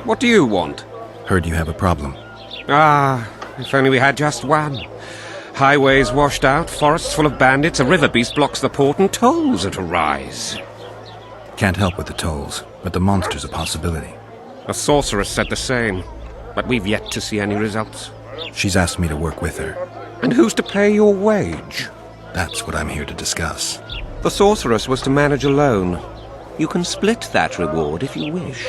What do you want? Heard you have a problem. Ah, if only we had just one. Highways washed out, forests full of bandits, a river beast blocks the port, and tolls are to rise. Can't help with the tolls, but the monster's a possibility. A sorceress said the same, but we've yet to see any results. She's asked me to work with her. And who's to pay your wage? That's what I'm here to discuss. The sorceress was to manage alone. You can split that reward if you wish.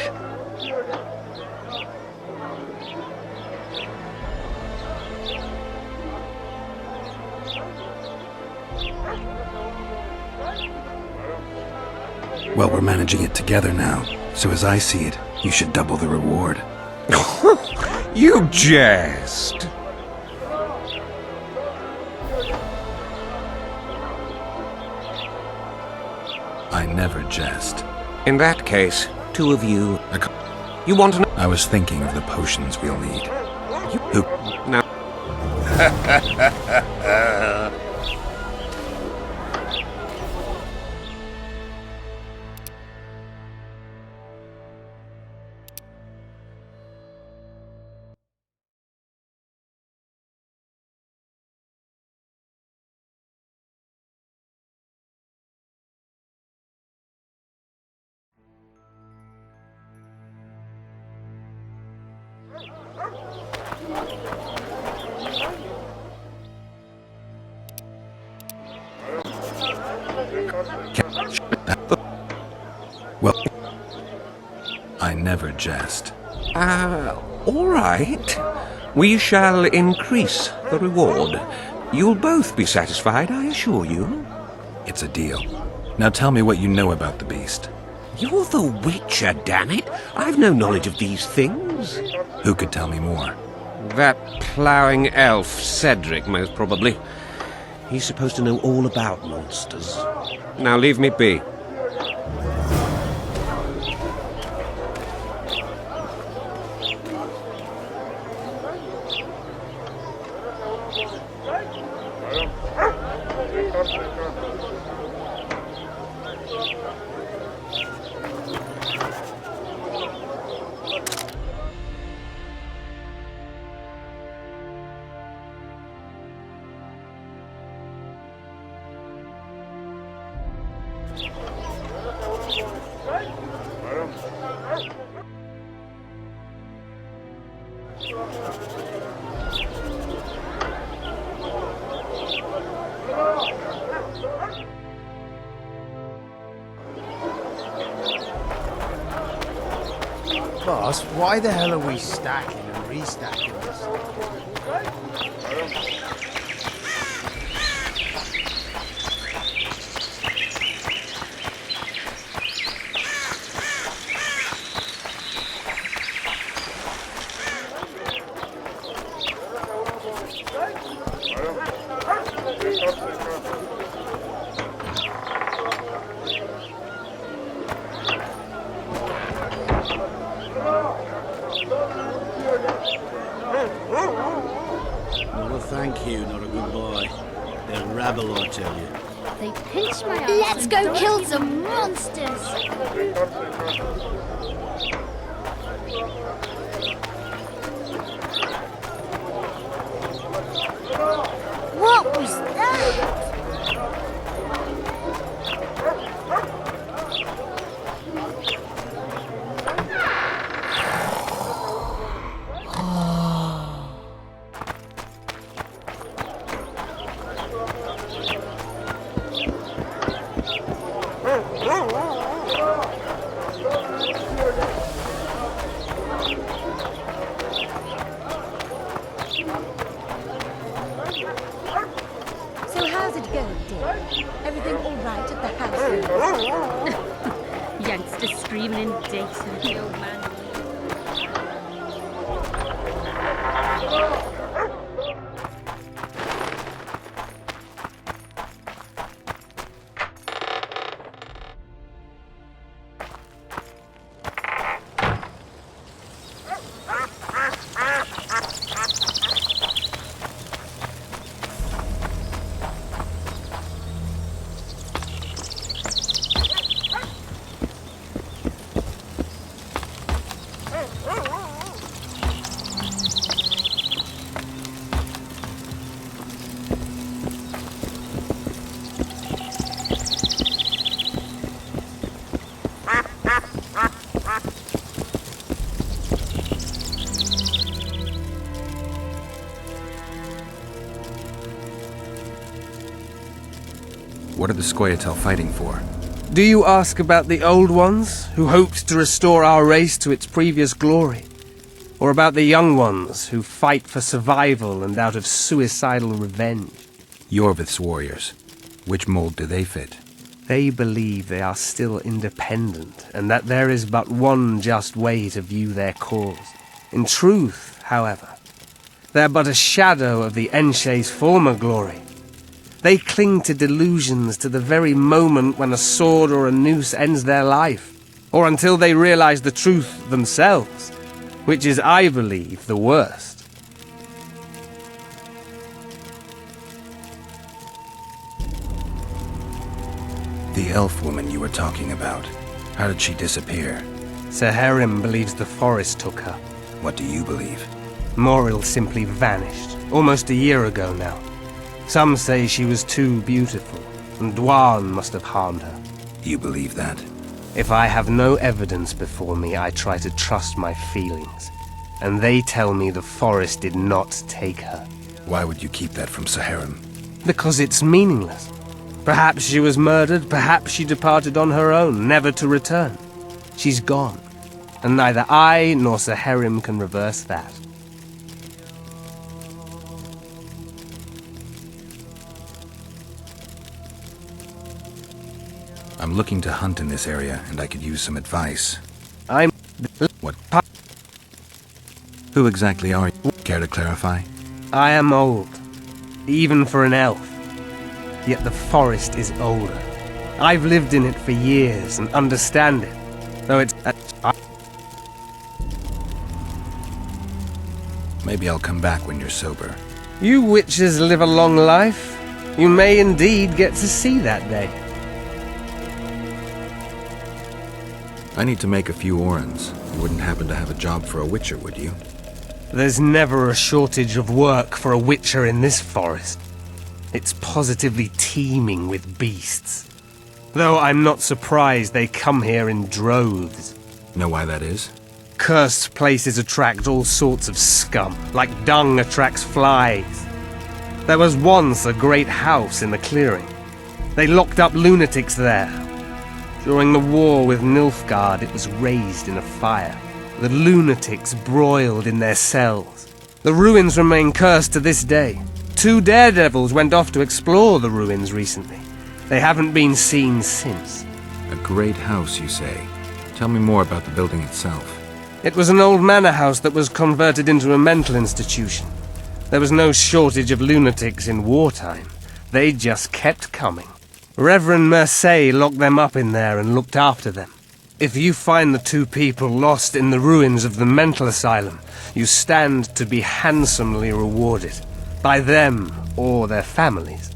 Well, we're managing it together now, so as I see it, you should double the reward. You jest! I never jest. In that case, two of you... You want to know... I was thinking of the potions we'll need. Who... Now... Well, I never jest. All right. We shall increase the reward. You'll both be satisfied, I assure you. It's a deal. Now tell me what you know about the beast. You're the Witcher, damn it. I've no knowledge of these things. Who could tell me more? That ploughing elf, Cedric, most probably. He's supposed to know all about monsters. Now leave me be. Boss, why the hell are we stacking and restacking this? Not a thank you, not a goodbye. They're rabble, I tell you. They pinched my ass. Let's go kill some monsters! What was that? So how's it going, dear? Everything all right at the house? Youngsters screaming in dates and the old man. What are the Scoia'tael fighting for? Do you ask about the Old Ones, who hoped to restore our race to its previous glory? Or about the Young Ones, who fight for survival and out of suicidal revenge? Yorvith's warriors. Which mold do they fit? They believe they are still independent, and that there is but one just way to view their cause. In truth, however, they are but a shadow of the Enshe's former glory. They cling to delusions to the very moment when a sword or a noose ends their life, or until they realize the truth themselves, which is, I believe, the worst. The elf woman you were talking about. How did she disappear? Saharim believes the forest took her. What do you believe? Moril simply vanished, almost a year ago now. Some say she was too beautiful, and Dwan must have harmed her. You believe that? If I have no evidence before me, I try to trust my feelings. And they tell me the forest did not take her. Why would you keep that from Saharim? Because it's meaningless. Perhaps she was murdered, perhaps she departed on her own, never to return. She's gone, and neither I nor Saharim can reverse that. I'm looking to hunt in this area, and I could use some advice. I'm... What? Who exactly are you? Care to clarify? I am old, even for an elf. Yet the forest is older. I've lived in it for years and understand it, though it's... Maybe I'll come back when you're sober. You witches live a long life. You may indeed get to see that day. I need to make a few orans. You wouldn't happen to have a job for a witcher, would you? There's never a shortage of work for a witcher in this forest. It's positively teeming with beasts. Though I'm not surprised they come here in droves. Know why that is? Cursed places attract all sorts of scum, like dung attracts flies. There was once a great house in the clearing. They locked up lunatics there. During the war with Nilfgaard, it was raised in a fire. The lunatics broiled in their cells. The ruins remain cursed to this day. 2 daredevils went off to explore the ruins recently. They haven't been seen since. A great house, you say. Tell me more about the building itself. It was an old manor house that was converted into a mental institution. There was no shortage of lunatics in wartime. They just kept coming. Reverend Merceau locked them up in there and looked after them. If you find the 2 people lost in the ruins of the mental asylum, you stand to be handsomely rewarded. By them or their families.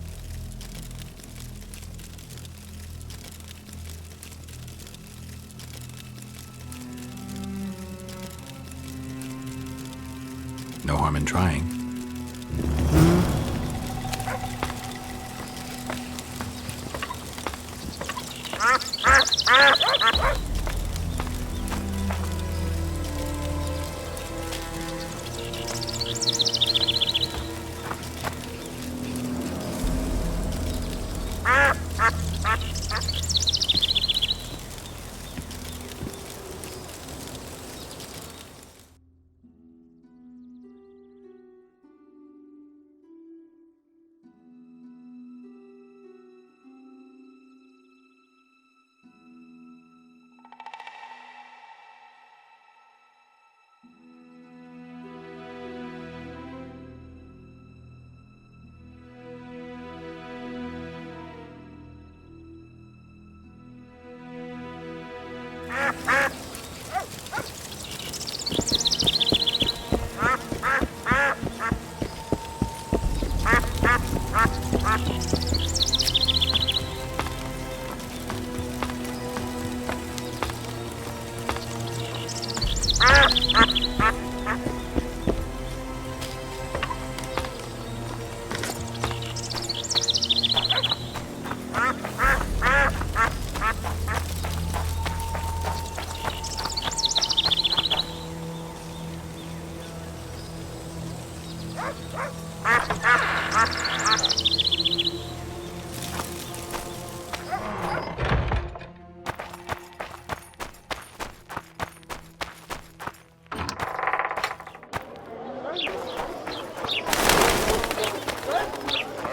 No harm in trying.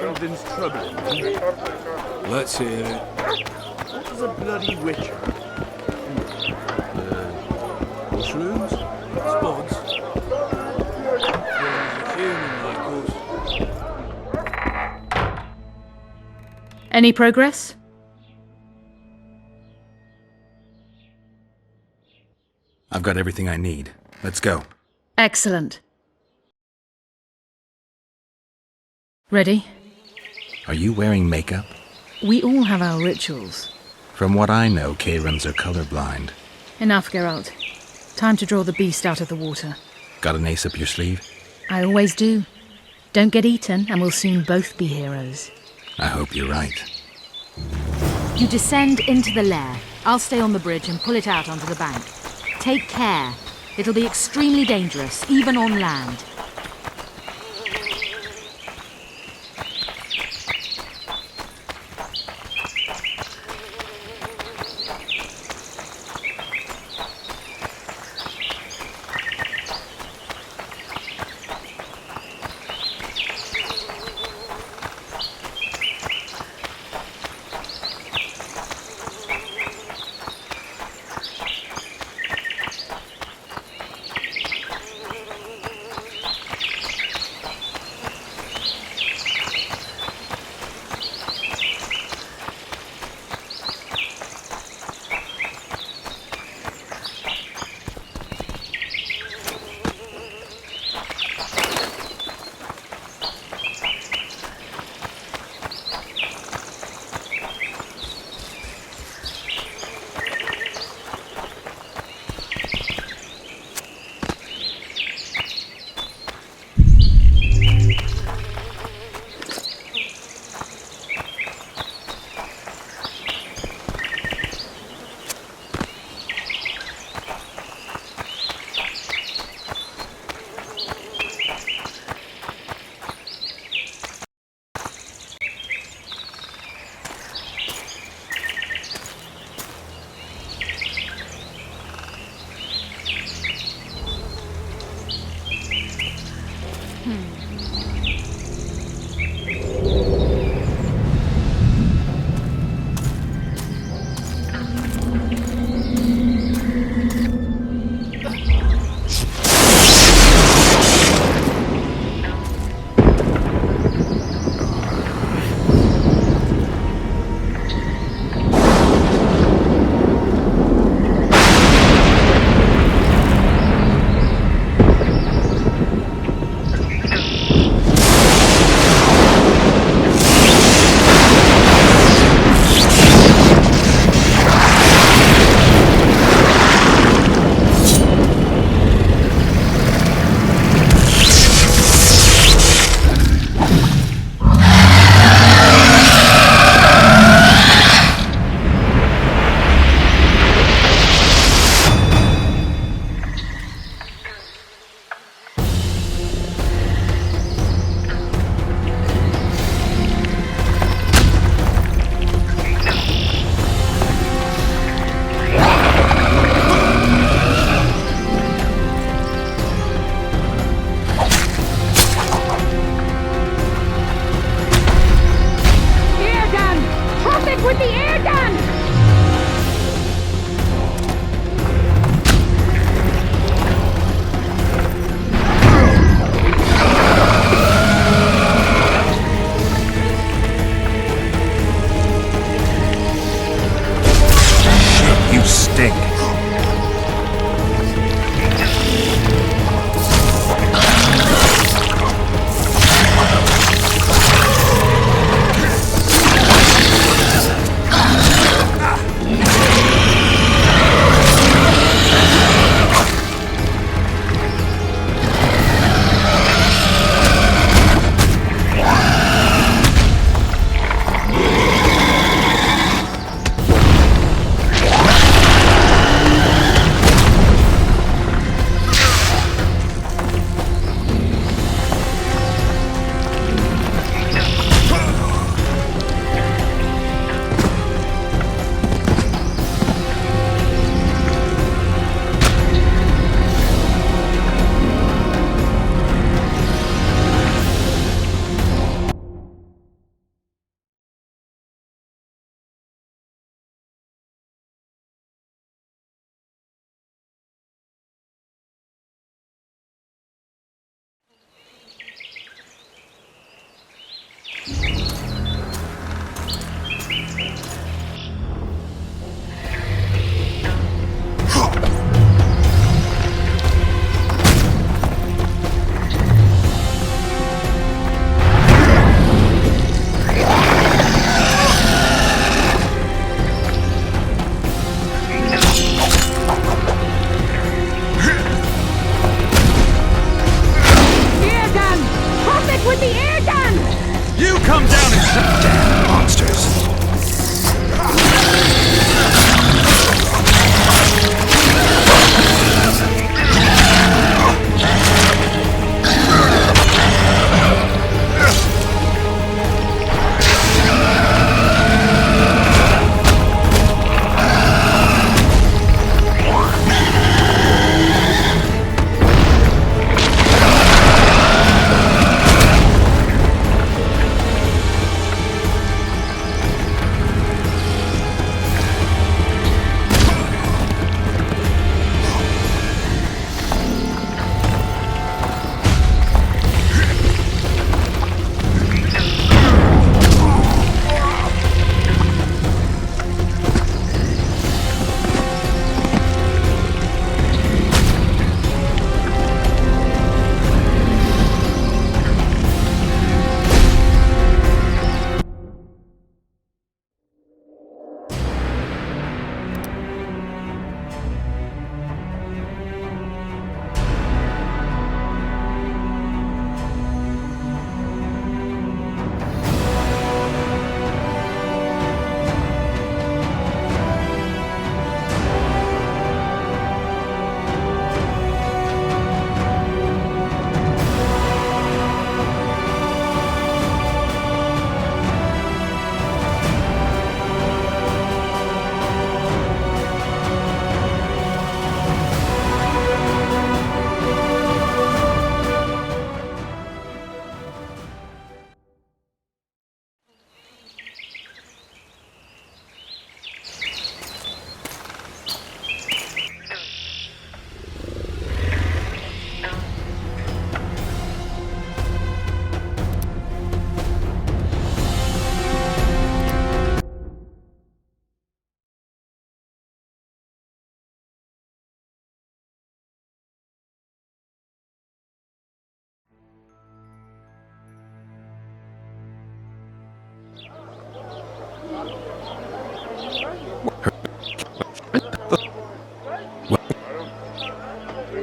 Something's troubling me. Let's hear it. What does a bloody witcher? Mushrooms? Spuds? Human, like us. Any progress? I've got everything I need. Let's go. Excellent. Ready? Are you wearing makeup? We all have our rituals. From what I know, Kayrans are colorblind. Enough, Geralt. Time to draw the beast out of the water. Got an ace up your sleeve? I always do. Don't get eaten, and we'll soon both be heroes. I hope you're right. You descend into the lair. I'll stay on the bridge and pull it out onto the bank. Take care. It'll be extremely dangerous, even on land. Damn monsters.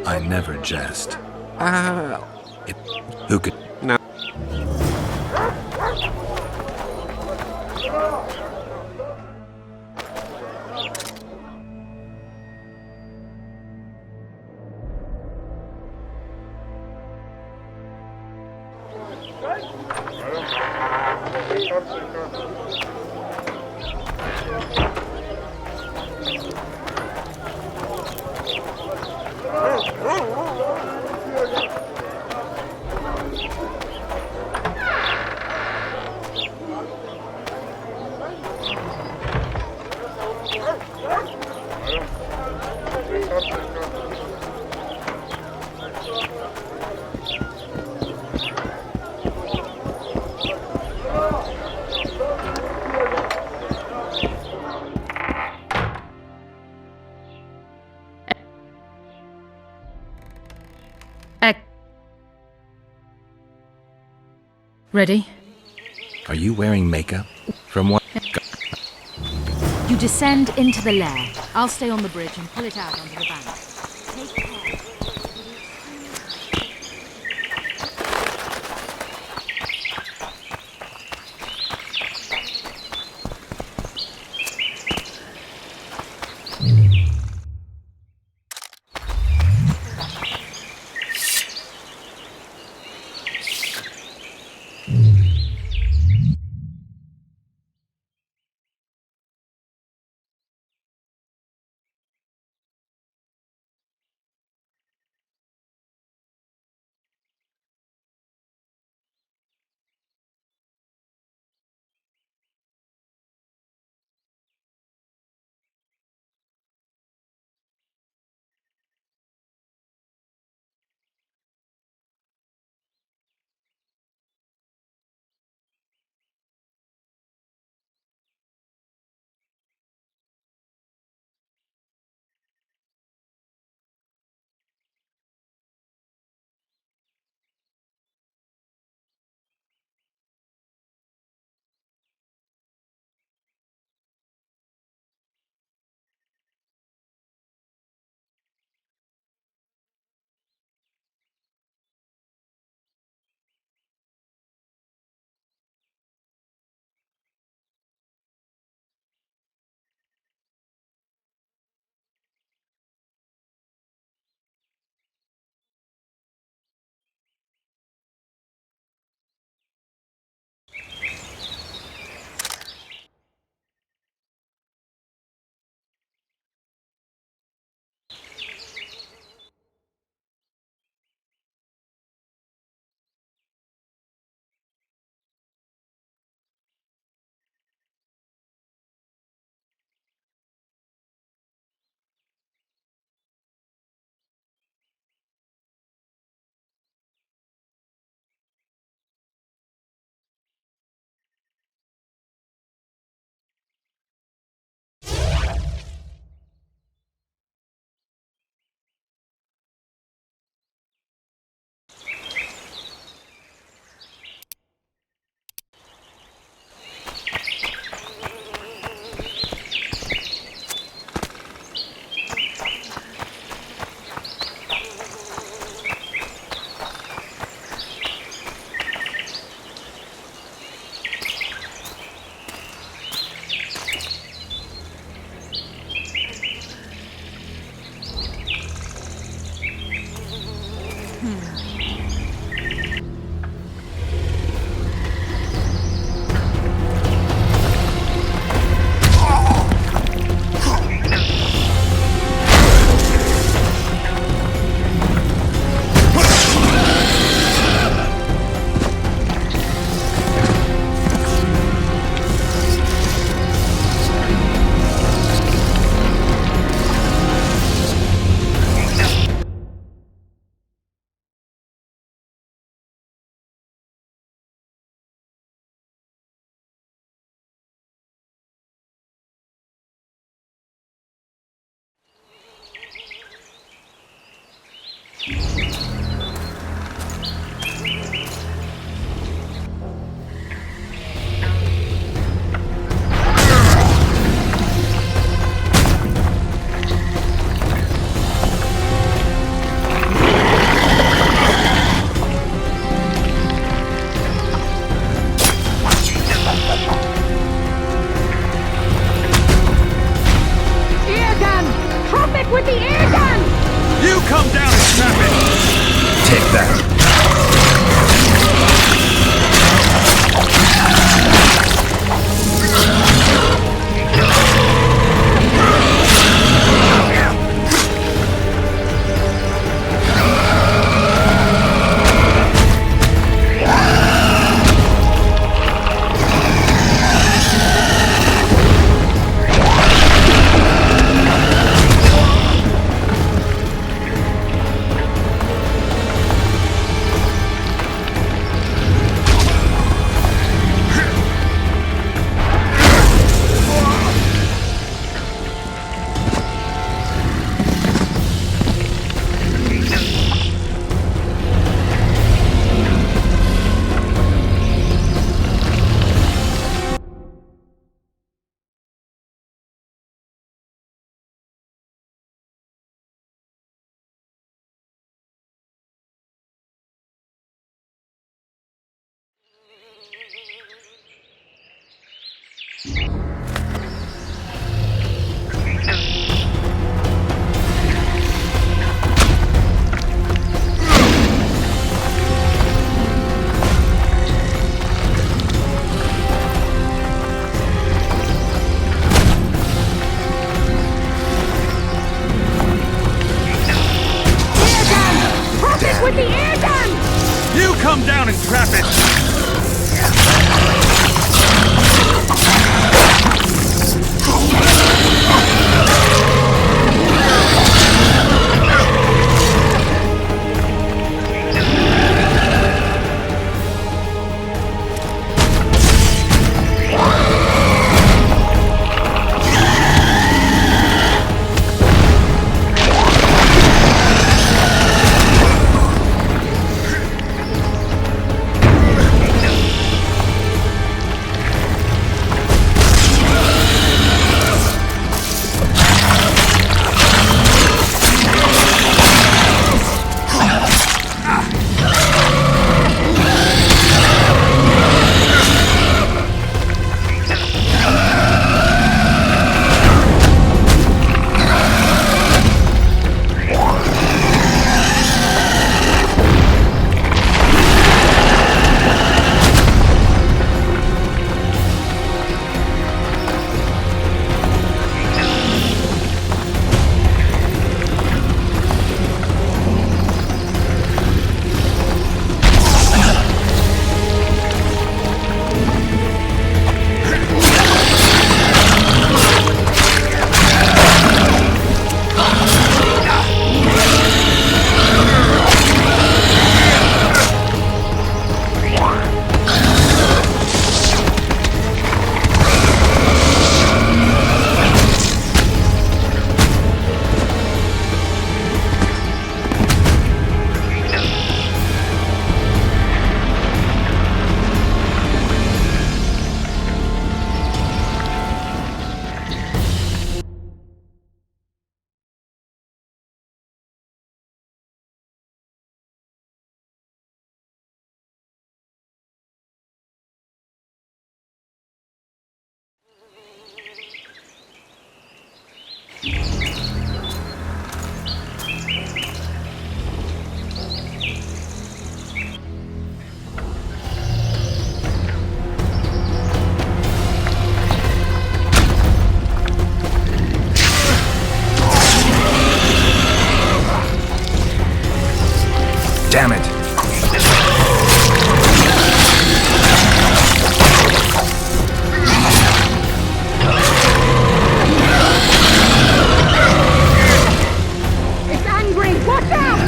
I never jest. Who could... No. Ready? Are you wearing makeup? From what? You descend into the lair. I'll stay on the bridge and pull it out onto the bank. Take care. down and trap it! Damn it! It's angry! Watch out!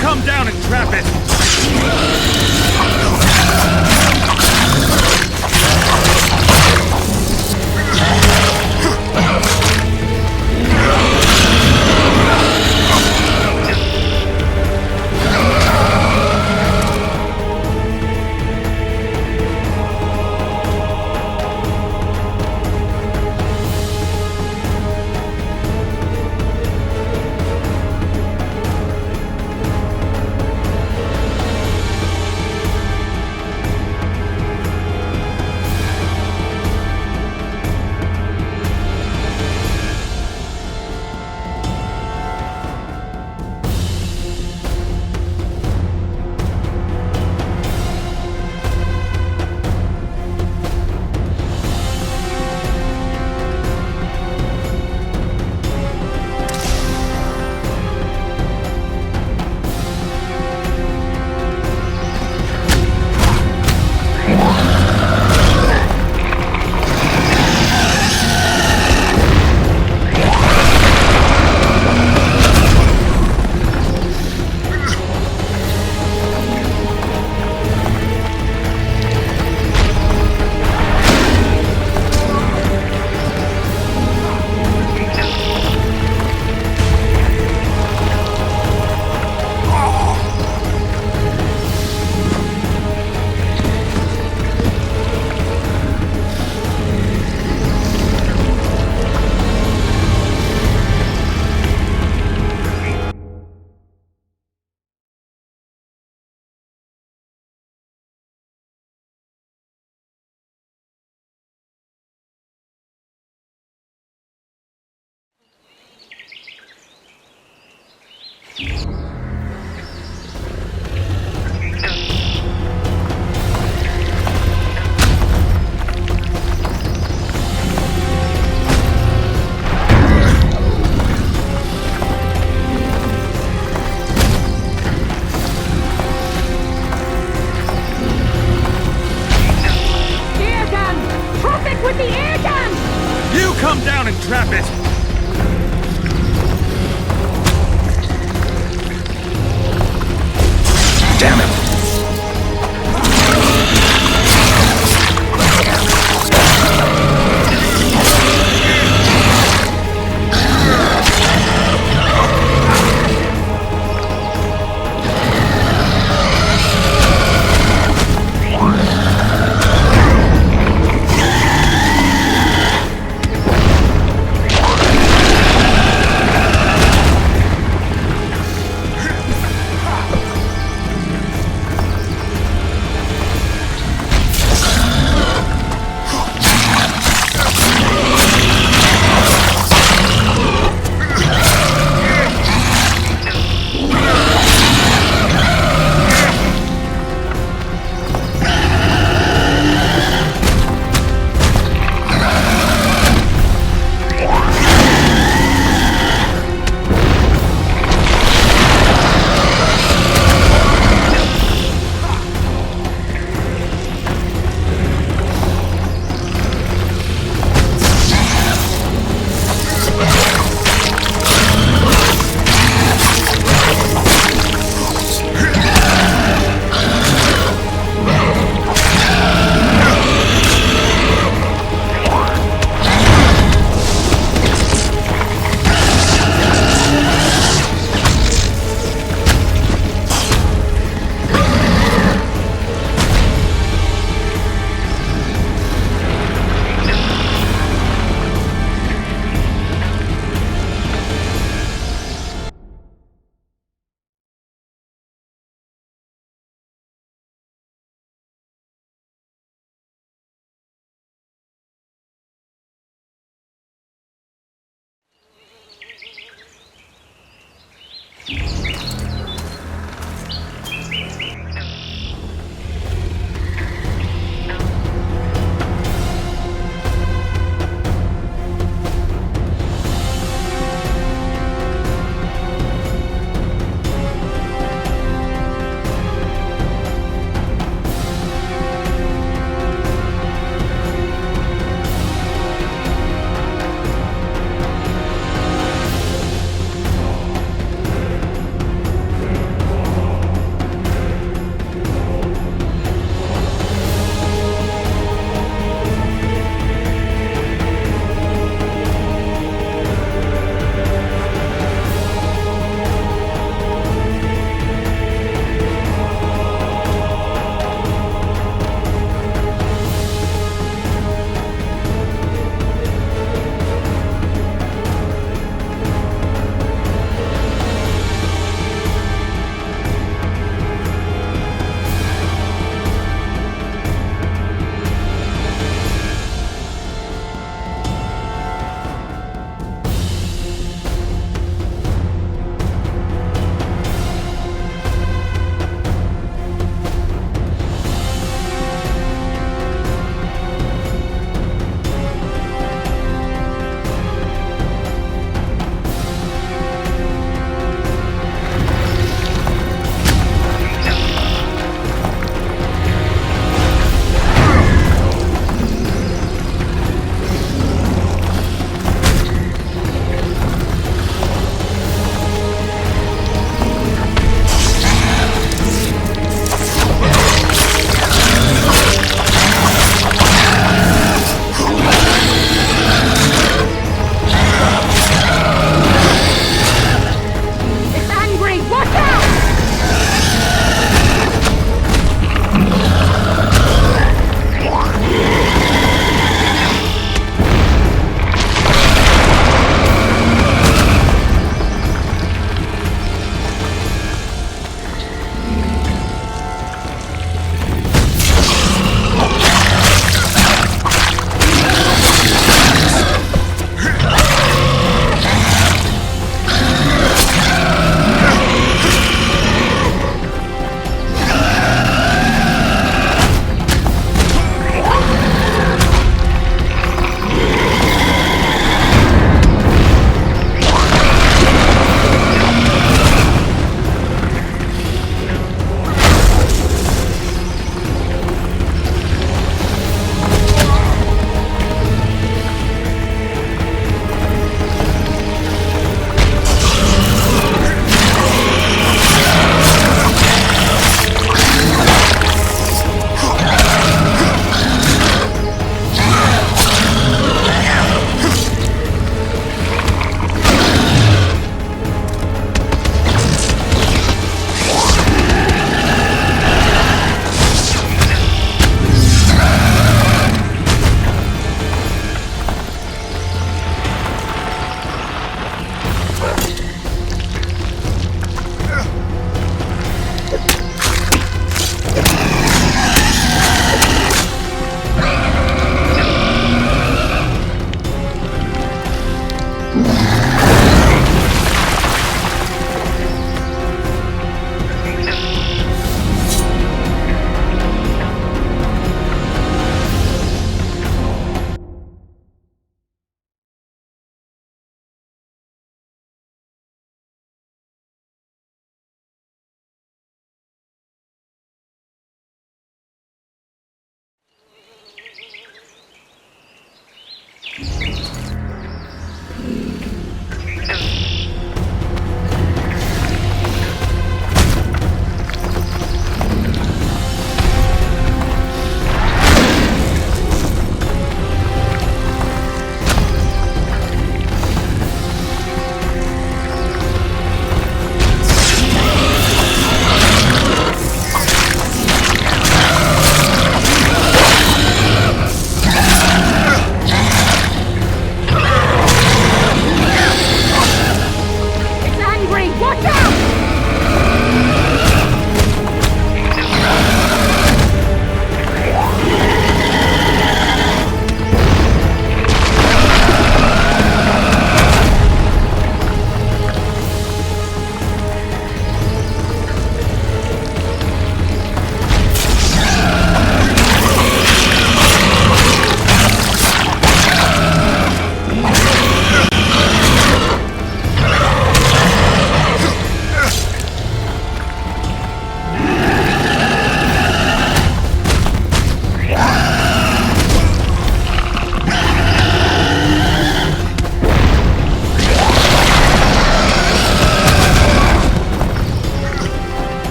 Come down and trap it!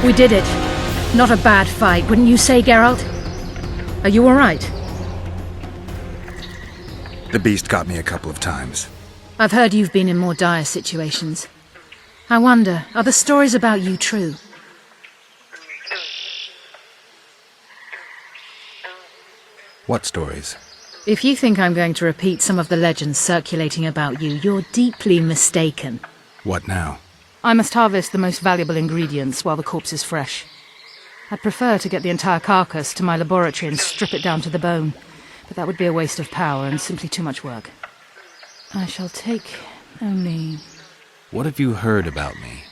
We did it. Not a bad fight, wouldn't you say, Geralt? Are you alright? The beast got me a couple of times. I've heard you've been in more dire situations. I wonder, are the stories about you true? What stories? If you think I'm going to repeat some of the legends circulating about you, you're deeply mistaken. What now? I must harvest the most valuable ingredients while the corpse is fresh. I'd prefer to get the entire carcass to my laboratory and strip it down to the bone, but that would be a waste of power and simply too much work. I shall take only... What have you heard about me?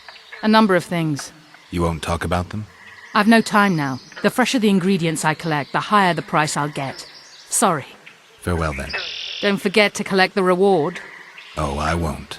a number of things. You won't talk about them? I've no time now. The fresher the ingredients I collect, the higher the price I'll get. Sorry. Farewell then. Don't forget to collect the reward. Oh, I won't.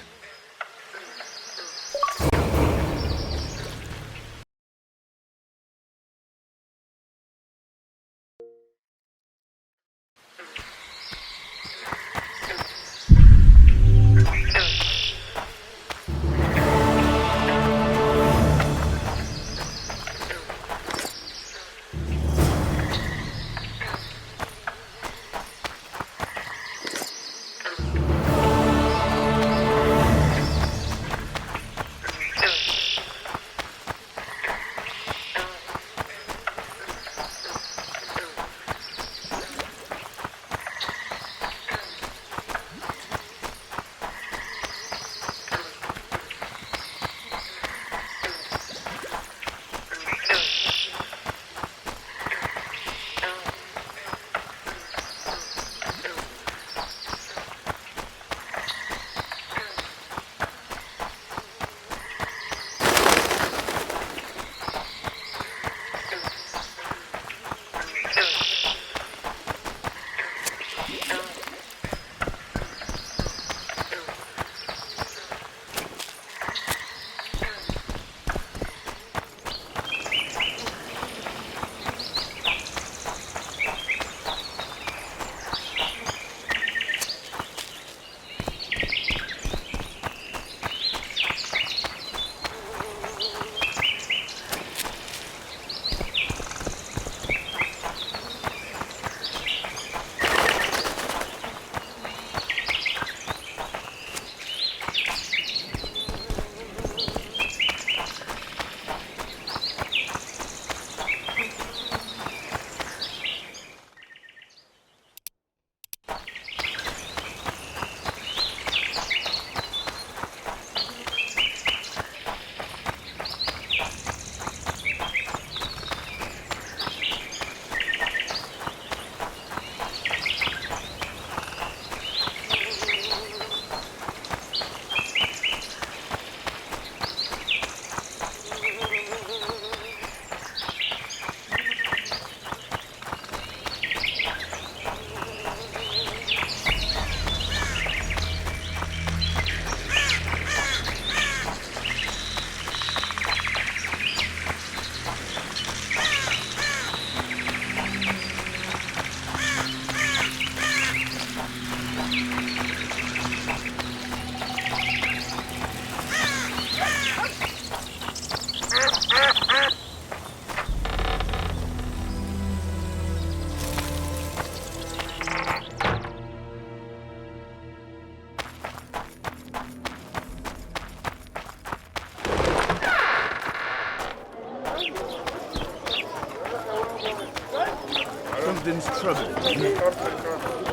Something's troubling me.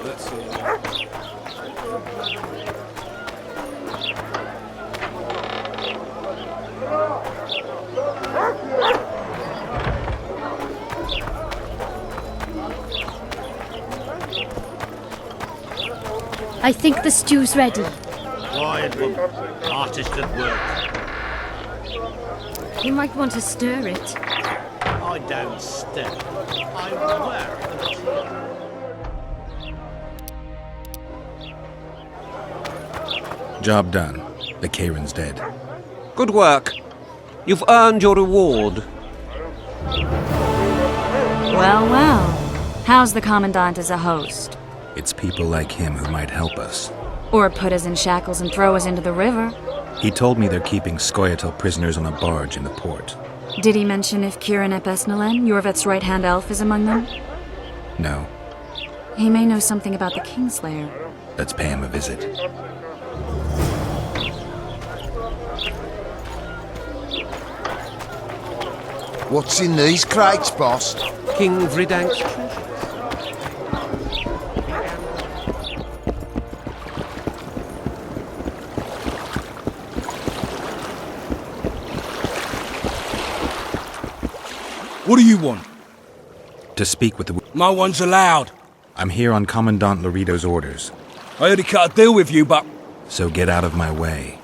Let's see. I think the stew's ready. Quiet, woman. Artist at work. You might want to stir it. I don't step. I wear it. Job done. The Kayran's dead. Good work. You've earned your reward. Well, well. How's the Commandant as a host? It's people like him who might help us. Or put us in shackles and throw us into the river? He told me they're keeping Scoia'tael prisoners on a barge in the port. Did he mention if Kieran ep Esnalen, Yorveth's right-hand elf, is among them? No. He may know something about the Kingslayer. Let's pay him a visit. What's in these crates, boss? King Vridank's treasures. What do you want? To speak with the... No one's allowed. I'm here on Commandant Laredo's orders. I heard he cut a deal with you, but So get out of my way.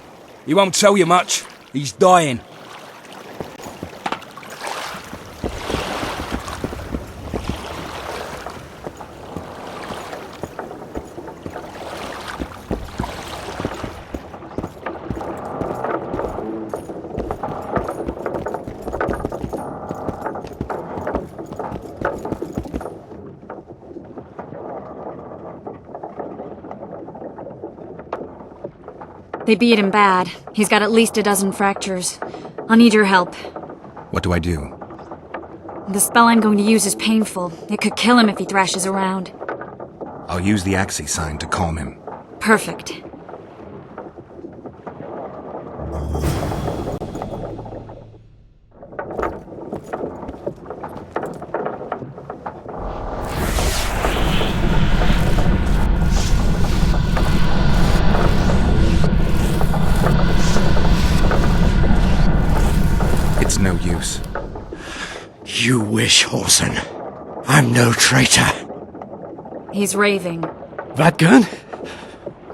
he won't tell you much. He's dying. They beat him bad. He's got at least a dozen fractures. I'll need your help. What do I do? The spell I'm going to use is painful. It could kill him if he thrashes around. I'll use the Axii sign to calm him. Perfect. It's no use. You wish, Horson. I'm no traitor. He's raving. Vadgun?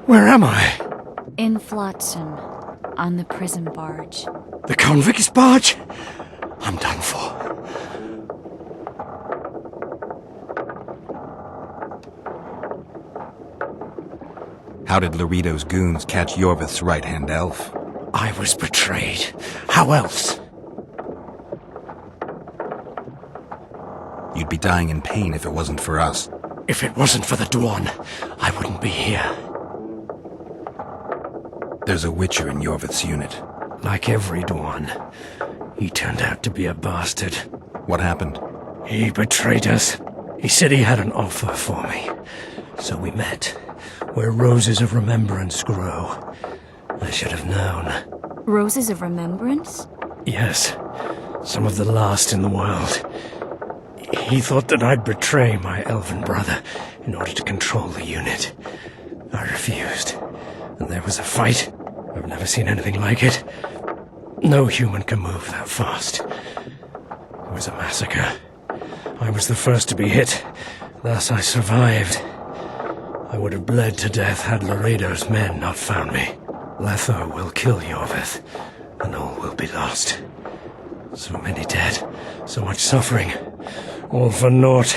Where am I? In Flotsam, on the prison barge. The convict's barge? I'm done for. How did Laredo's goons catch Yorvith's right-hand elf? I was betrayed. How else? You'd be dying in pain if it wasn't for us. If it wasn't for the Dwan, I wouldn't be here. There's a Witcher in Yorvith's unit. Like every Dwan, he turned out to be a bastard. What happened? He betrayed us. He said he had an offer for me. So we met, where roses of remembrance grow. I should have known. Roses of Remembrance? Yes, some of the last in the world. He thought that I'd betray my elven brother in order to control the unit. I refused, and there was a fight. I've never seen anything like it. No human can move that fast. It was a massacre. I was the first to be hit, thus I survived. I would have bled to death had Laredo's men not found me. Letho will kill Yorvith, and all will be lost. So many dead, so much suffering, all for naught.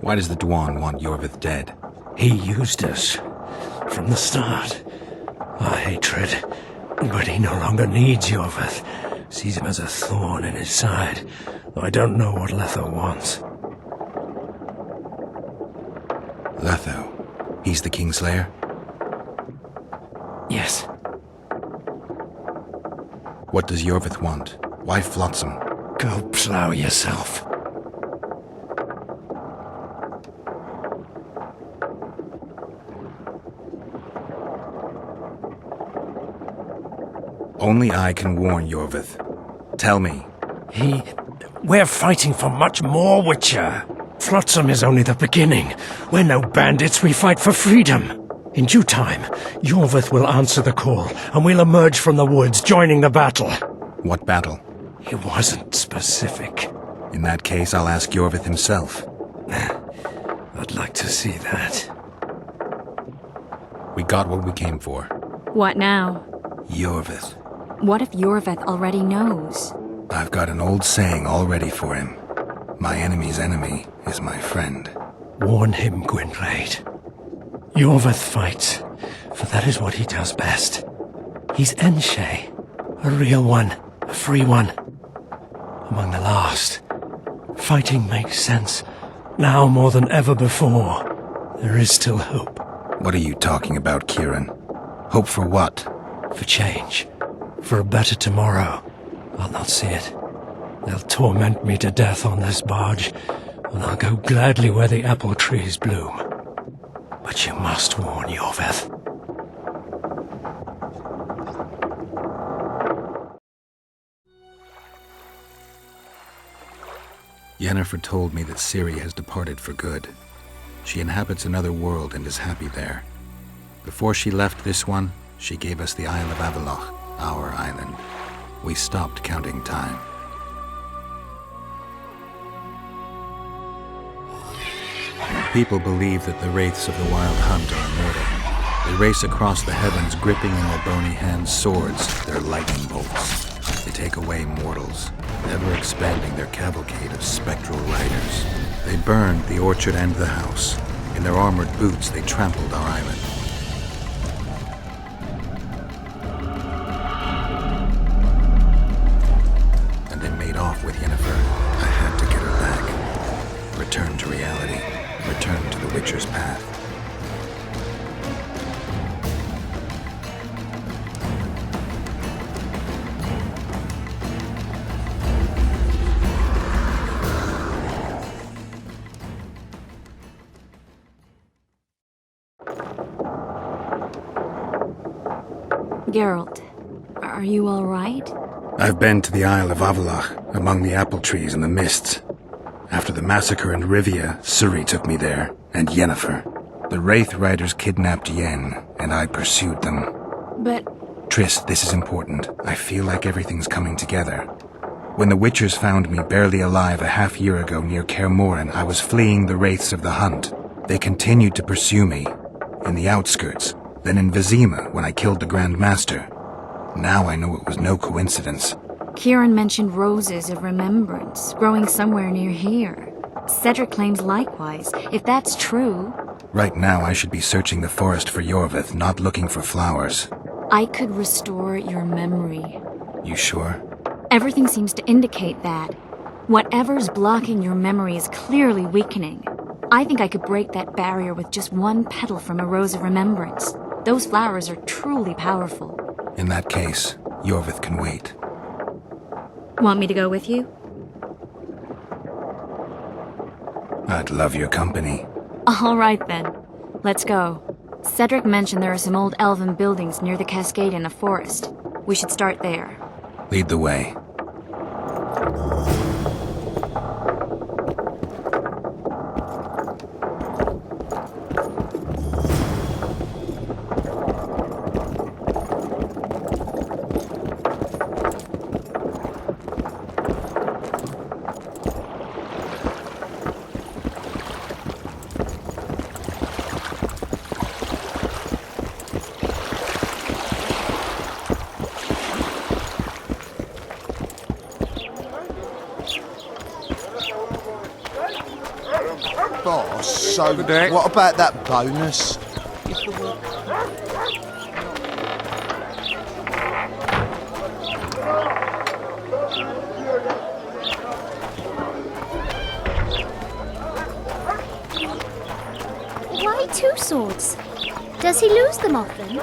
Why does the Dwan want Yorvith dead? He used us from the start. Our hatred. But he no longer needs Yorvith. Sees him as a thorn in his side. Though I don't know what Letho wants. Letho. He's the Kingslayer? Yes. What does Yorvith want? Why Flotsam? Go plow yourself. Only I can warn Yorvith. Tell me. We're fighting for much more, Witcher. Flotsam is only the beginning. We're no bandits, we fight for freedom. In due time, Yorvith will answer the call, and we'll emerge from the woods, joining the battle. What battle? It wasn't specific. In that case, I'll ask Yorvith himself. I'd like to see that. We got what we came for. What now? Yorvith. What if Yorvith already knows? I've got an old saying all ready for him. My enemy's enemy is my friend. Warn him, Gwynblade. Yorvith fights, for that is what he does best. He's Enshe, a real one, a free one. Among the last. Fighting makes sense, now more than ever before. There is still hope. What are you talking about, Kieran? Hope for what? For change. For a better tomorrow. I'll not see it. They'll torment me to death on this barge, and I'll go gladly where the apple trees bloom. But you must warn Yorveth. Yennefer told me that Ciri has departed for good. She inhabits another world and is happy there. Before she left this one, she gave us the Isle of Avalok, our island. We stopped counting time. People believe that the wraiths of the Wild Hunt are immortal. They race across the heavens, gripping in their bony hands swords, their lightning bolts. They take away mortals, ever expanding their cavalcade of spectral riders. They burned the orchard and the house. In their armored boots, they trampled our island. And they made off with Yennefer. I had to get her back. Return to reality. Return to the Witcher's path. Geralt, are you all right? I've been to the Isle of Avalok, among the apple trees and the mists. After the massacre in Rivia, Ciri took me there, and Yennefer. The Wraith Riders kidnapped Yen, and I pursued them. But... Triss, this is important. I feel like everything's coming together. When the Witchers found me barely alive a half-year ago near Kaer Morhen, I was fleeing the Wraiths of the Hunt. They continued to pursue me, in the outskirts, then in Vizima when I killed the Grand Master. Now I know it was no coincidence. Kieran mentioned roses of remembrance, growing somewhere near here. Cedric claims likewise. If that's true... Right now I should be searching the forest for Yorveth, not looking for flowers. I could restore your memory. You sure? Everything seems to indicate that. Whatever's blocking your memory is clearly weakening. I think I could break that barrier with just one petal from a rose of remembrance. Those flowers are truly powerful. In that case, Yorveth can wait. Want me to go with you? I'd love your company. All right then. Let's go. Cedric mentioned there are some old elven buildings near the cascade in a forest. We should start there. Lead the way. Boss, so what about that bonus? Why two swords? Does he lose them often?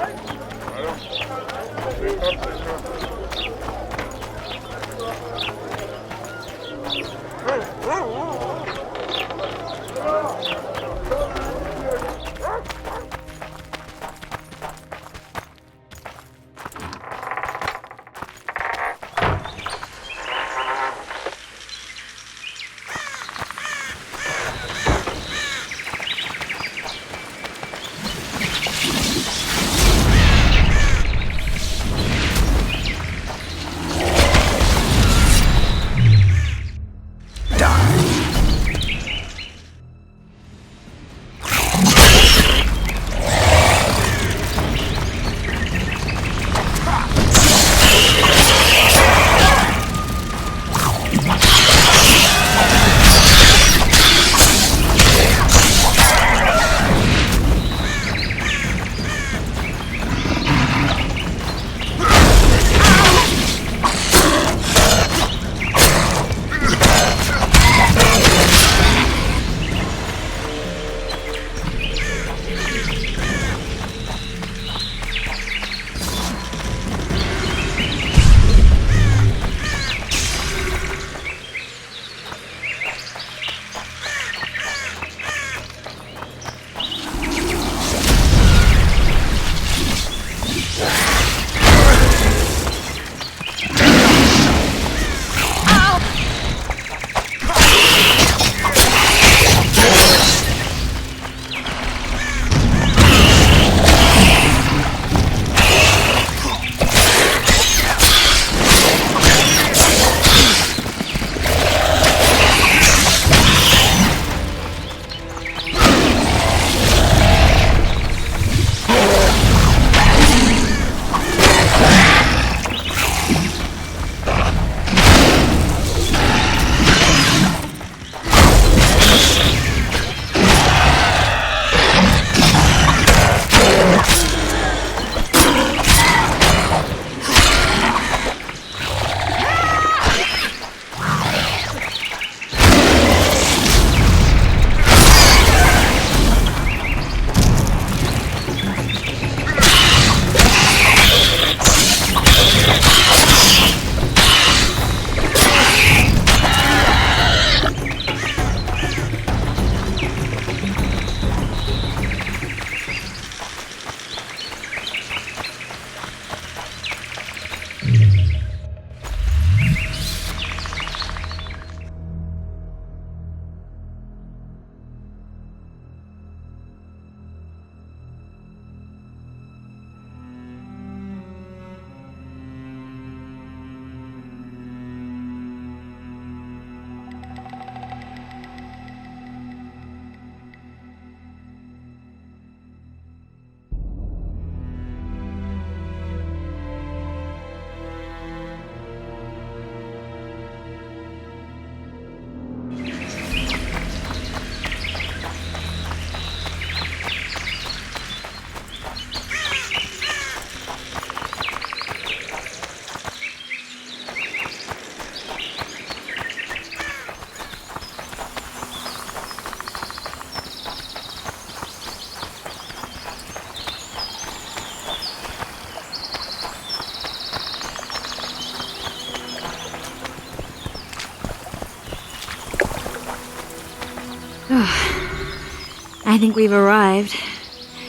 I think we've arrived.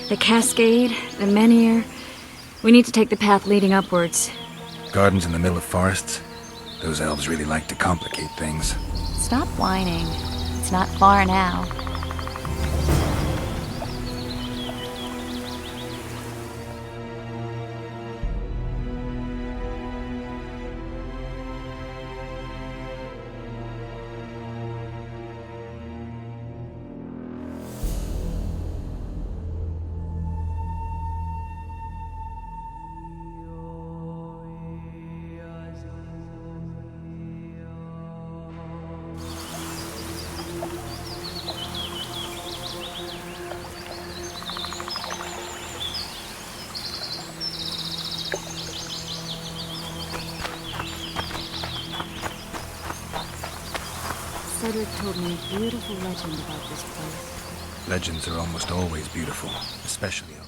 The cascade, the menhir. We need to take the path leading upwards. Gardens in the middle of forests? Those elves really like to complicate things. Stop whining. It's not far now. Cedric told me a beautiful legend about this place. Legends are almost always beautiful, especially of...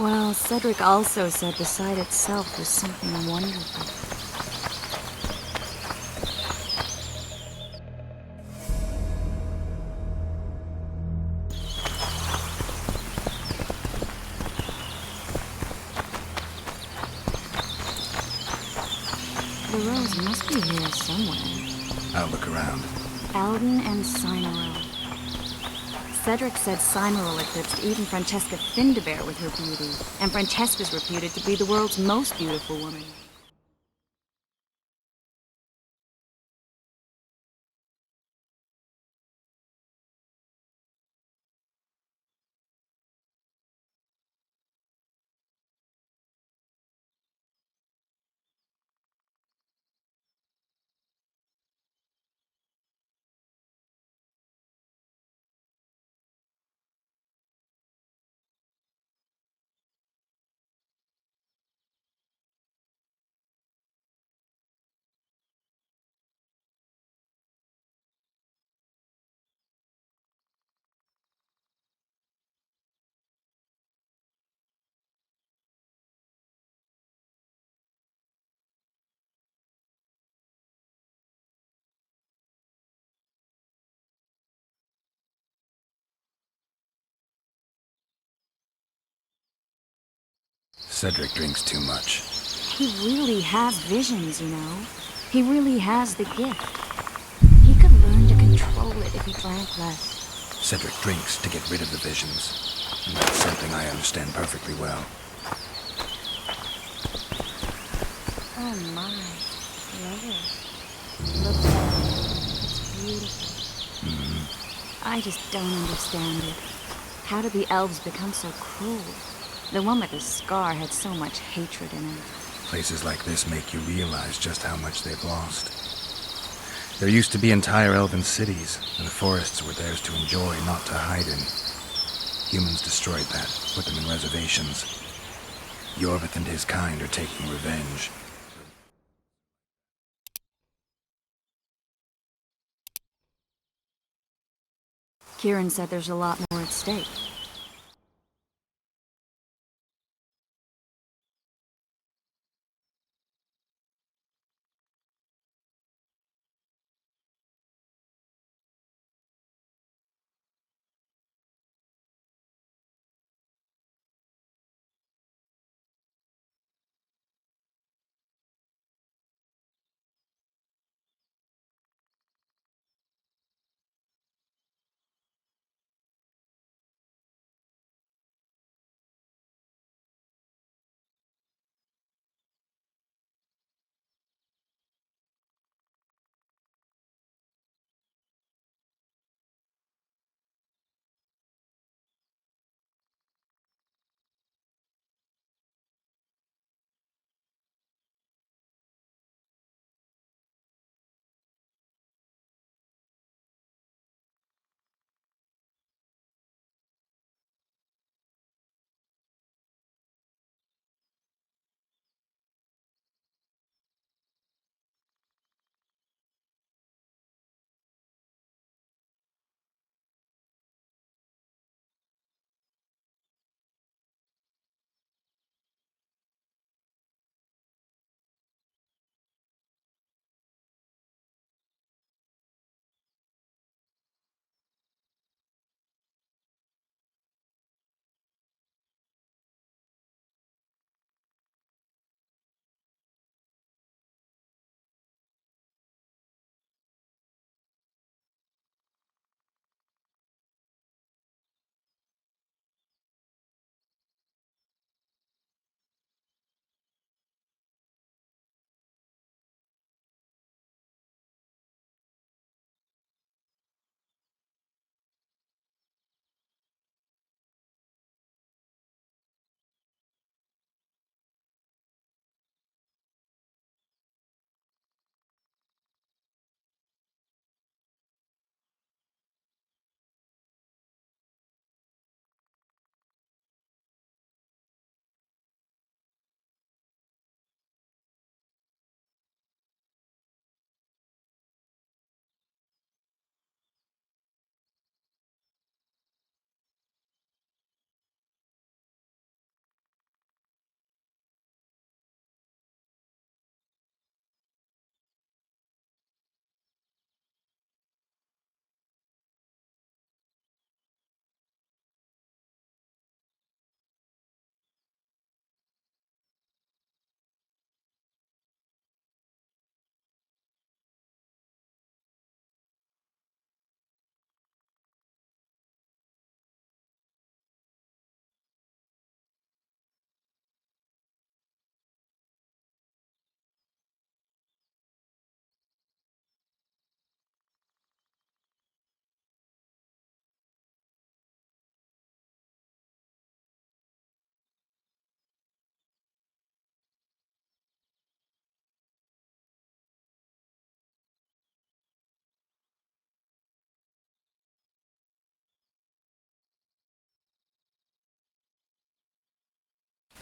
Well, Cedric also said the site itself was something wonderful. The rose must be here somewhere. I'll look around. Alden and Cynarel. Cedric said Cynarel eclipsed even Francesca Findabair with her beauty, and Francesca's reputed to be the world's most beautiful woman. Cedric drinks too much. He really has visions, you know. He really has the gift. He could learn to control it if he drank less. Cedric drinks to get rid of the visions. And that's something I understand perfectly well. Oh my. Lovely. Look at it. It's beautiful. I just don't understand it. How did the elves become so cruel? The one with the scar had so much hatred in him. Places like this make you realize just how much they've lost. There used to be entire elven cities, and the forests were theirs to enjoy, not to hide in. Humans destroyed that, put them in reservations. Yorvith and his kind are taking revenge. Kieran said there's a lot more at stake.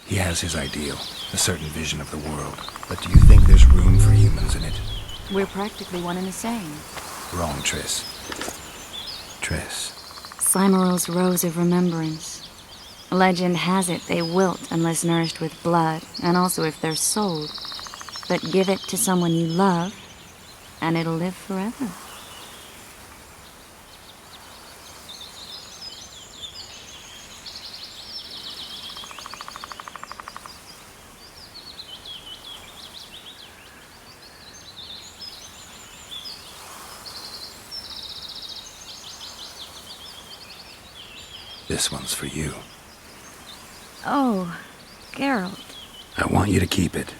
He has his ideal, a certain vision of the world. But do you think there's room for humans in it? We're practically one and the same. Wrong, Triss. Triss. Cymoral's Rose of Remembrance. Legend has it they wilt unless nourished with blood, and also if they're sold. But give it to someone you love, and it'll live forever. This one's for you. Oh, Geralt. I want you to keep it.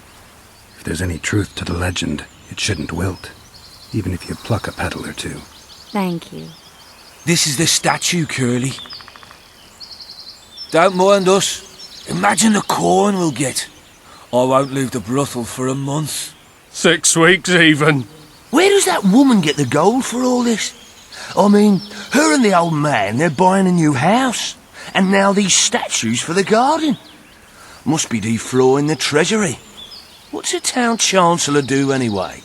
If there's any truth to the legend, it shouldn't wilt. Even if you pluck a petal or two. Thank you. This is the statue, Curly. Don't mind us. Imagine the corn we'll get. I won't leave the brothel for a month. 6 weeks even. Where does that woman get the gold for all this? I mean, her and the old man, they're buying a new house. And now these statues for the garden. Must be deflawing the treasury. What's a town chancellor do anyway?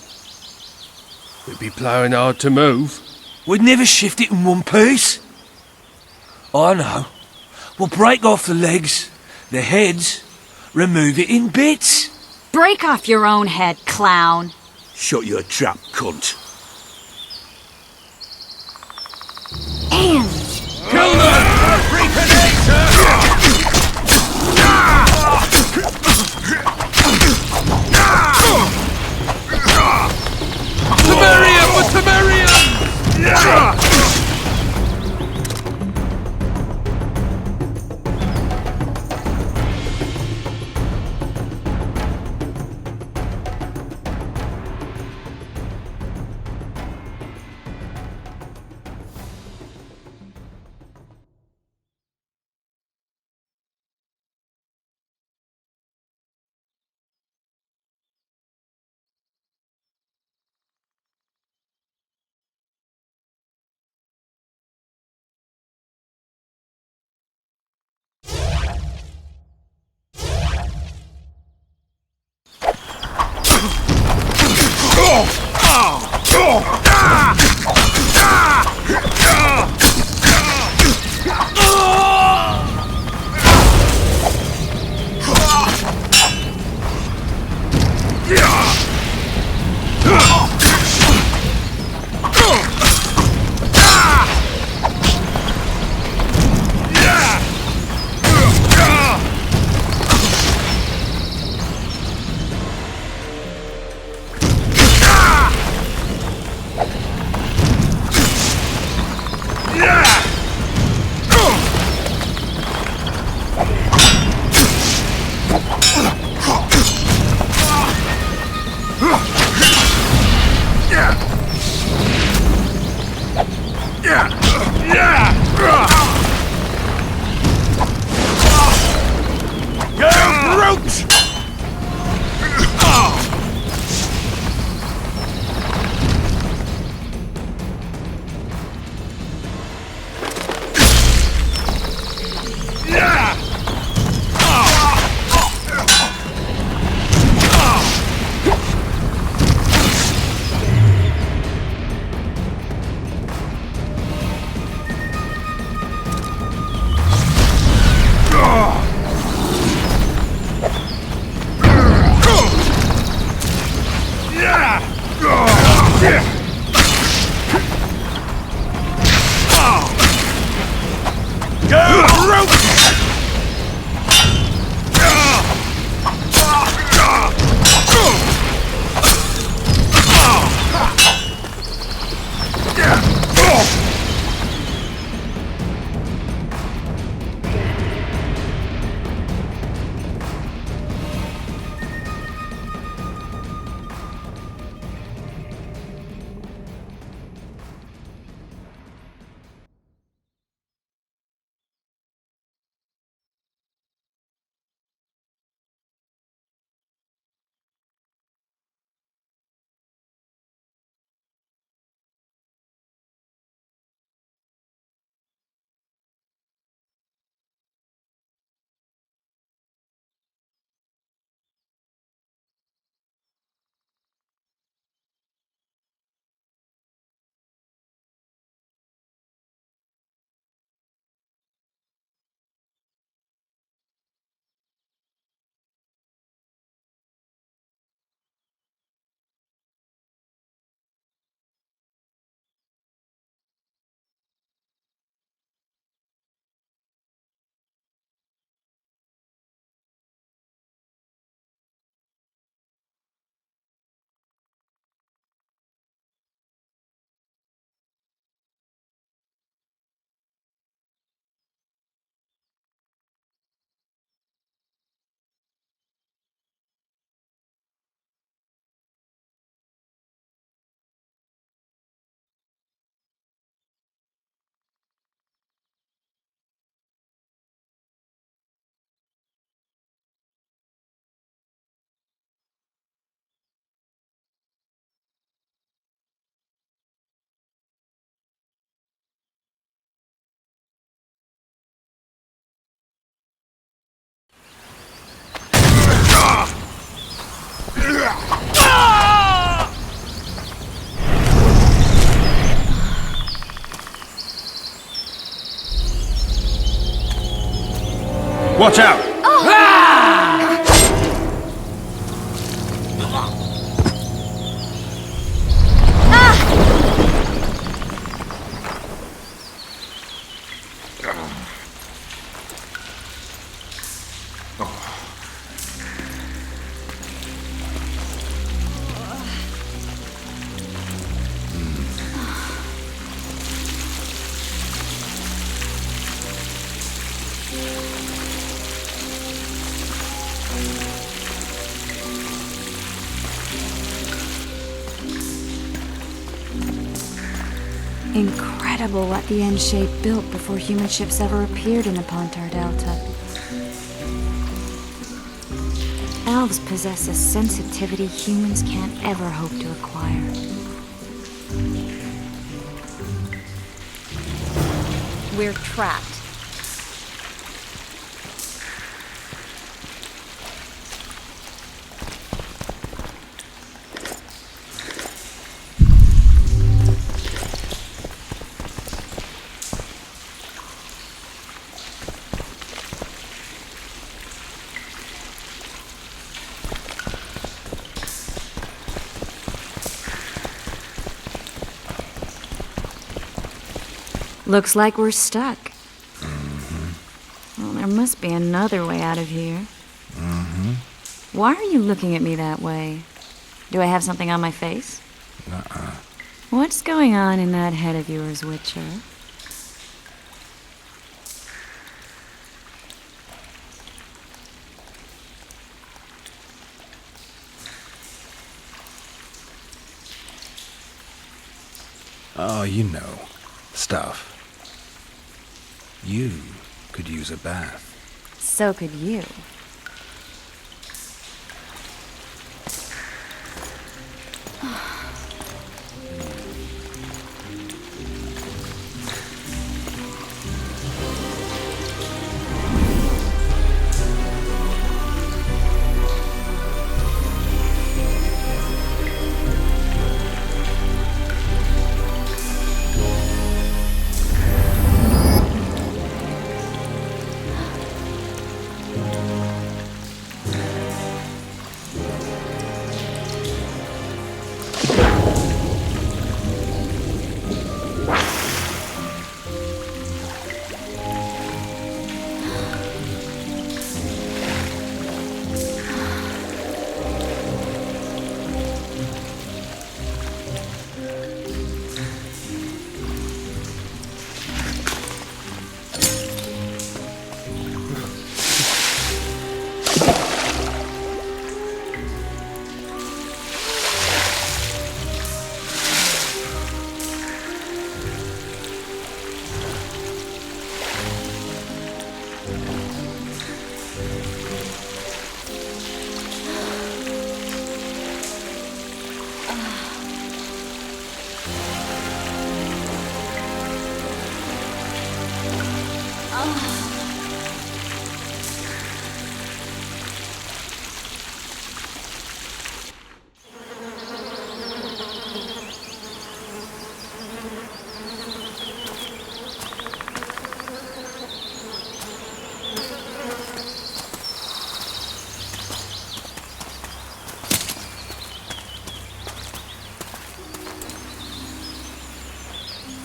We'd be ploughing hard to move. We'd never shift it in one piece. I know. We'll break off the legs, the heads, remove it in bits. Break off your own head, clown. Shut your trap, cunt. And... Kill them! Temerian for Temerian! Watch out! Incredible what the N-shape built before human ships ever appeared in the Pontar Delta. Elves possess a sensitivity humans can't ever hope to acquire. We're trapped. Looks like we're stuck. Well, there must be another way out of here. Why are you looking at me that way? Do I have something on my face? What's going on in that head of yours, Witcher? Oh, you know. Stuff. You could use a bath. So could you.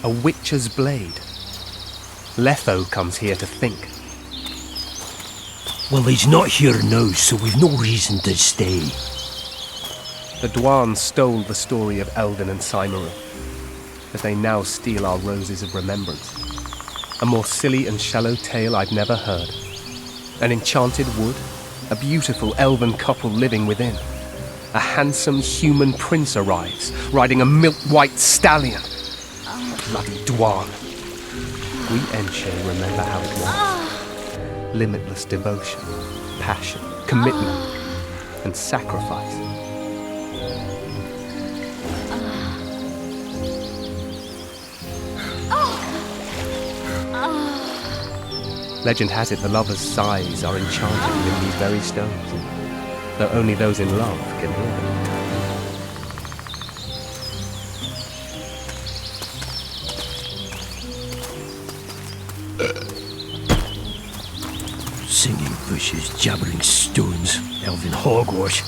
A witcher's blade. Letho comes here to think. Well, he's not here now, so we've no reason to stay. The Dwan stole the story of Eldon and Cymru, but they now steal our roses of remembrance. A more silly and shallow tale I've never heard. An enchanted wood, a beautiful elven couple living within. A handsome human prince arrives, riding a milk-white stallion. Bloody Dwan. We Enshe remember how it was. Limitless devotion, passion, commitment, and sacrifice. Legend has it the lovers' sighs are enchanted within these very stones, though only those in love can hear them. Singing jabbering stones, elven hogwash.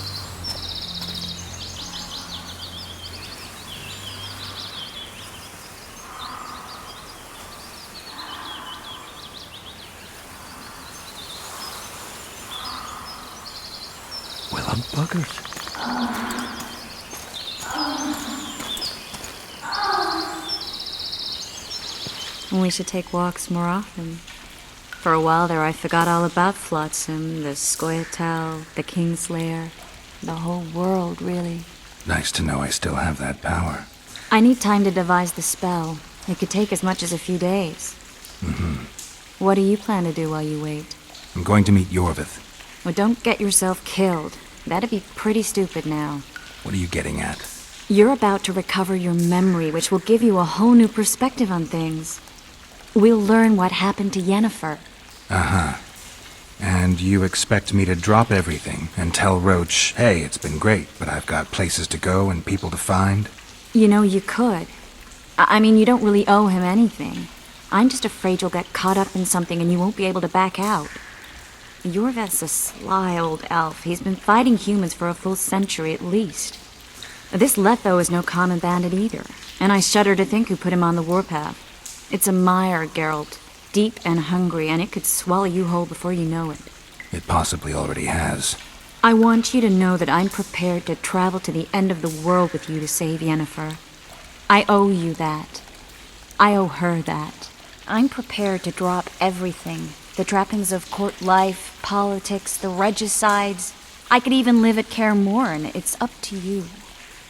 Well, I'm buggered. We should take walks more often. For a while there I forgot all about Flotsam, the Scoia'tael, the Kingslayer, the whole world, really. Nice to know I still have that power. I need time to devise the spell. It could take as much as a few days. What do you plan to do while you wait? I'm going to meet Yorvith. Well, don't get yourself killed. That'd be pretty stupid now. What are you getting at? You're about to recover your memory, which will give you a whole new perspective on things. We'll learn what happened to Yennefer. Uh-huh. And you expect me to drop everything and tell Roach, hey, it's been great, but I've got places to go and people to find? You know, you could. I mean, you don't really owe him anything. I'm just afraid you'll get caught up in something and you won't be able to back out. Yorvith's a sly old elf. He's been fighting humans for a full century at least. This Letho is no common bandit either, and I shudder to think who put him on the warpath. It's a mire, Geralt, deep and hungry, and it could swallow you whole before you know it. It possibly already has. I want you to know that I'm prepared to travel to the end of the world with you to save Yennefer. I owe you that. I owe her that. I'm prepared to drop everything. The trappings of court life, politics, the regicides. I could even live at Kaer Morhen. It's up to you.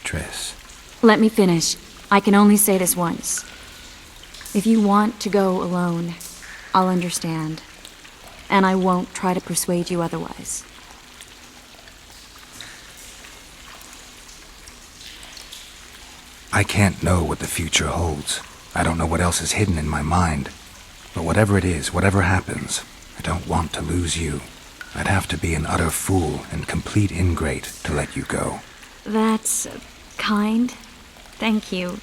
Triss. Let me finish. I can only say this once. If you want to go alone, I'll understand. And I won't try to persuade you otherwise. I can't know what the future holds. I don't know what else is hidden in my mind. But whatever it is, whatever happens, I don't want to lose you. I'd have to be an utter fool and complete ingrate to let you go. That's kind. Thank you.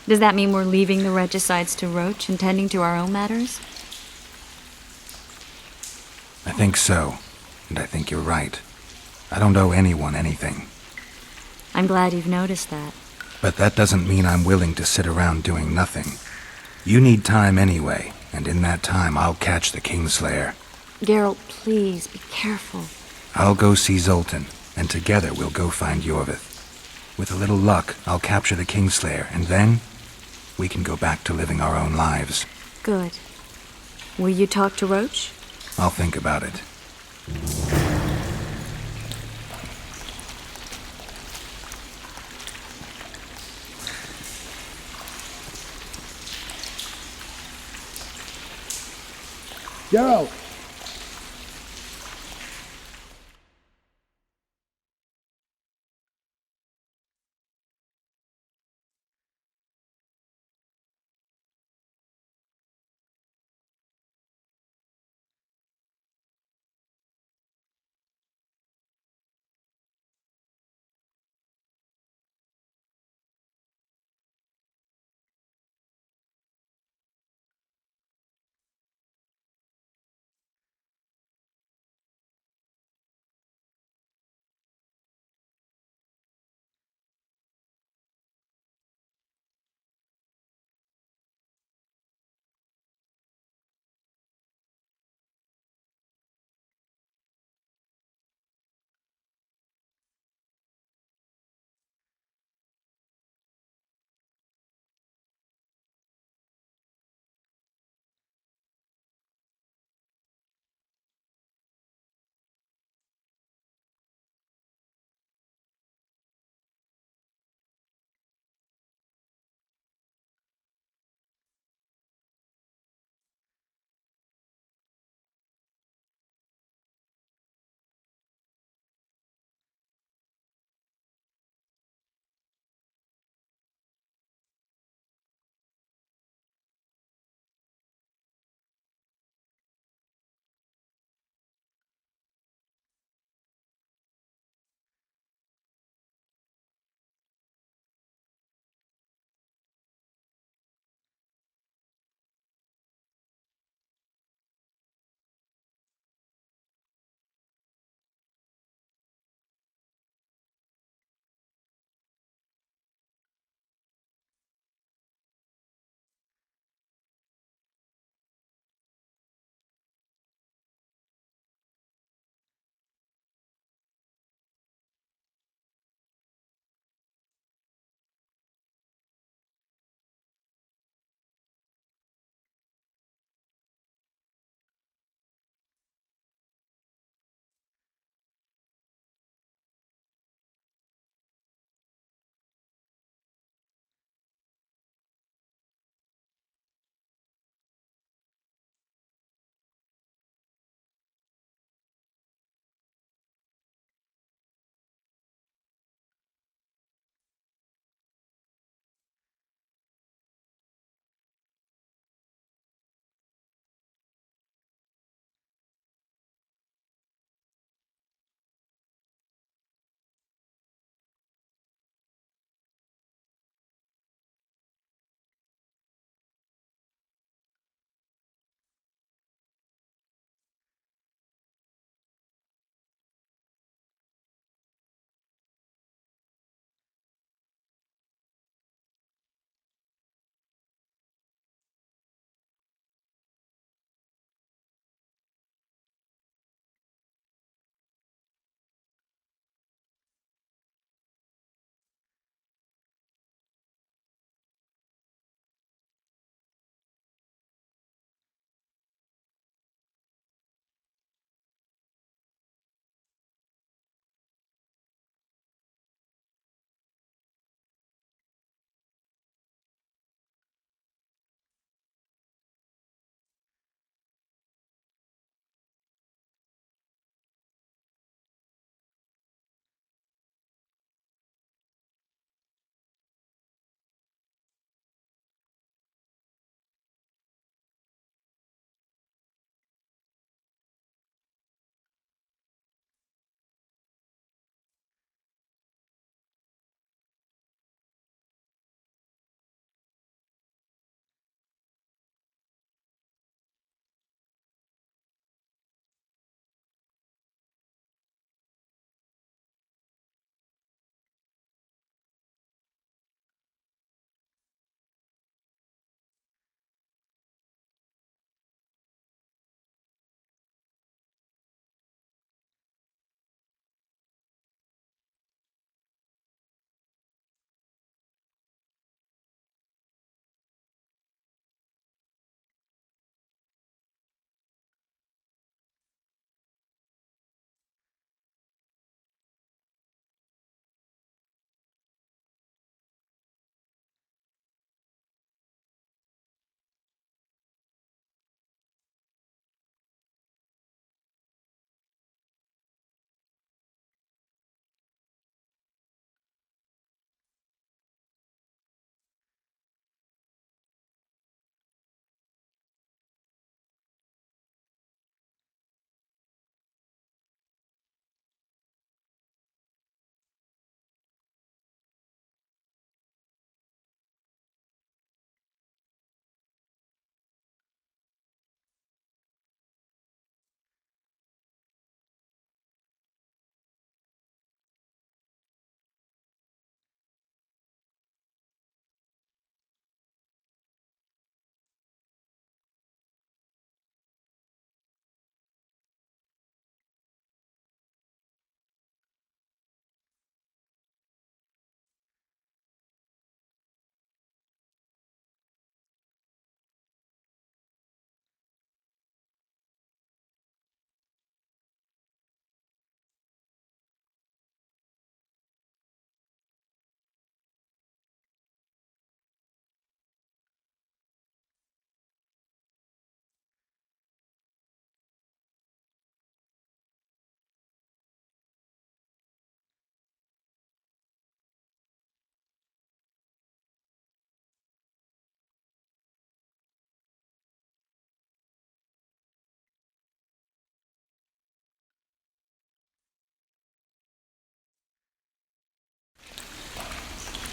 Does that mean we're leaving the regicides to Roach and tending to our own matters? I think so. And I think you're right. I don't owe anyone anything. I'm glad you've noticed that. But that doesn't mean I'm willing to sit around doing nothing. You need time anyway, and in that time I'll catch the Kingslayer. Geralt, please, be careful. I'll go see Zoltan, and together we'll go find Yorvith. With a little luck, I'll capture the Kingslayer, and then we can go back to living our own lives. Good. Will you talk to Roach? I'll think about it. Geralt!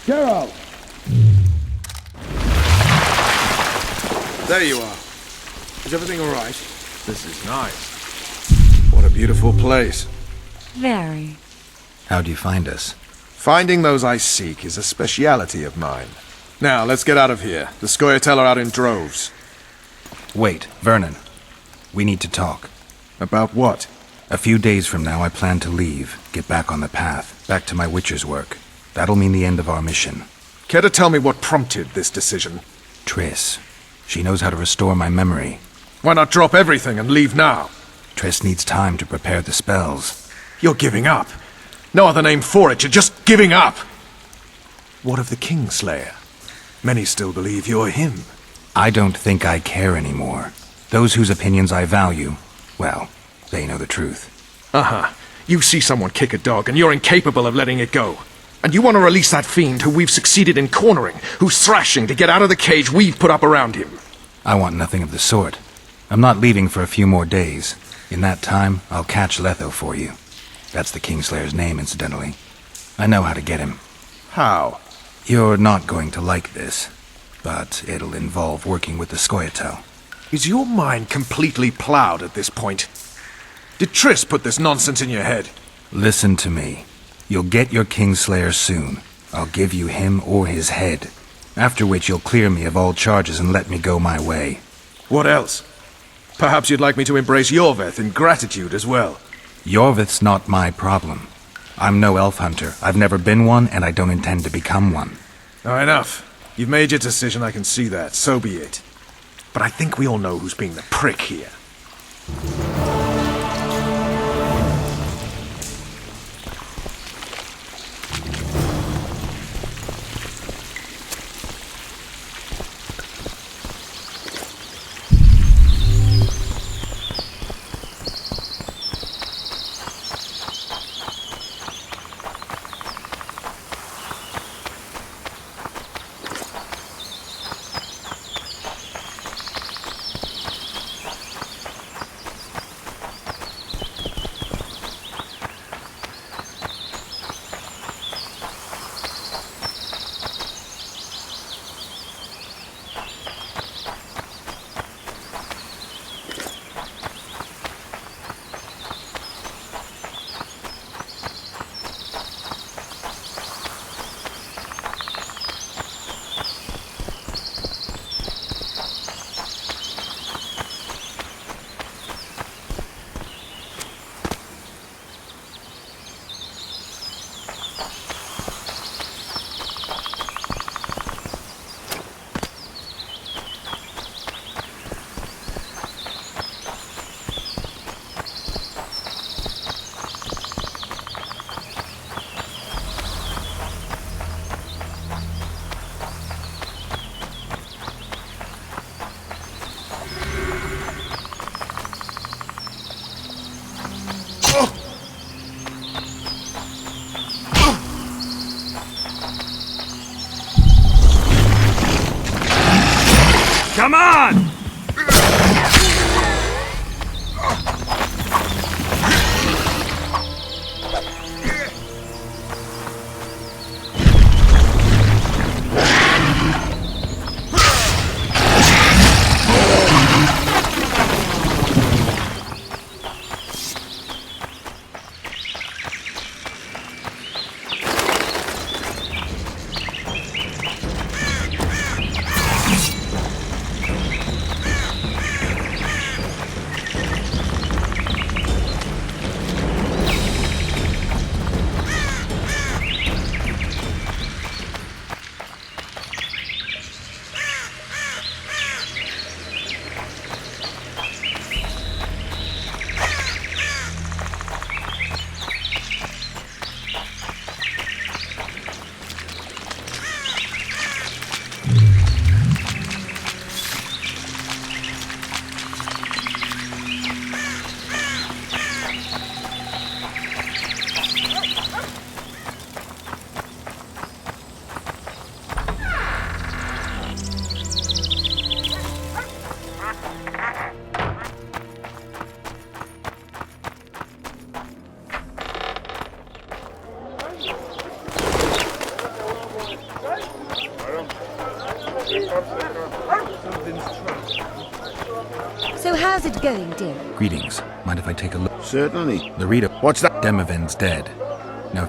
Geralt! There you are. Is everything all right? This is nice. What a beautiful place. Very. How'd you find us? Finding those I seek is a speciality of mine. Now, let's get out of here. The Scoia'tael are out in droves. Wait, Vernon. We need to talk. About what? A few days from now, I plan to leave, get back on the path, back to my Witcher's work. That'll mean the end of our mission. Care to tell me what prompted this decision? Triss. She knows how to restore my memory. Why not drop everything and leave now? Triss needs time to prepare the spells. You're giving up. No other name for it, you're just giving up! What of the Kingslayer? Many still believe you're him. I don't think I care anymore. Those whose opinions I value, well, they know the truth. Uh-huh. You see someone kick a dog and you're incapable of letting it go. And you want to release that fiend who we've succeeded in cornering, who's thrashing to get out of the cage we've put up around him. I want nothing of the sort. I'm not leaving for a few more days. In that time, I'll catch Letho for you. That's the Kingslayer's name, incidentally. I know how to get him. How? You're not going to like this, but it'll involve working with the Scoia'tael. Is your mind completely plowed at this point? Did Triss put this nonsense in your head? Listen to me. You'll get your Kingslayer soon. I'll give you him or his head. After which you'll clear me of all charges and let me go my way. What else? Perhaps you'd like me to embrace Yorveth in gratitude as well. Yorveth's not my problem. I'm no elf hunter. I've never been one, and I don't intend to become one. Now, enough. You've made your decision, I can see that. So be it. But I think we all know who's being the prick here. Come on! how's it going, dear? Greetings. Mind if I take a look? Certainly. Larita, What's that? Demovin's dead. Now,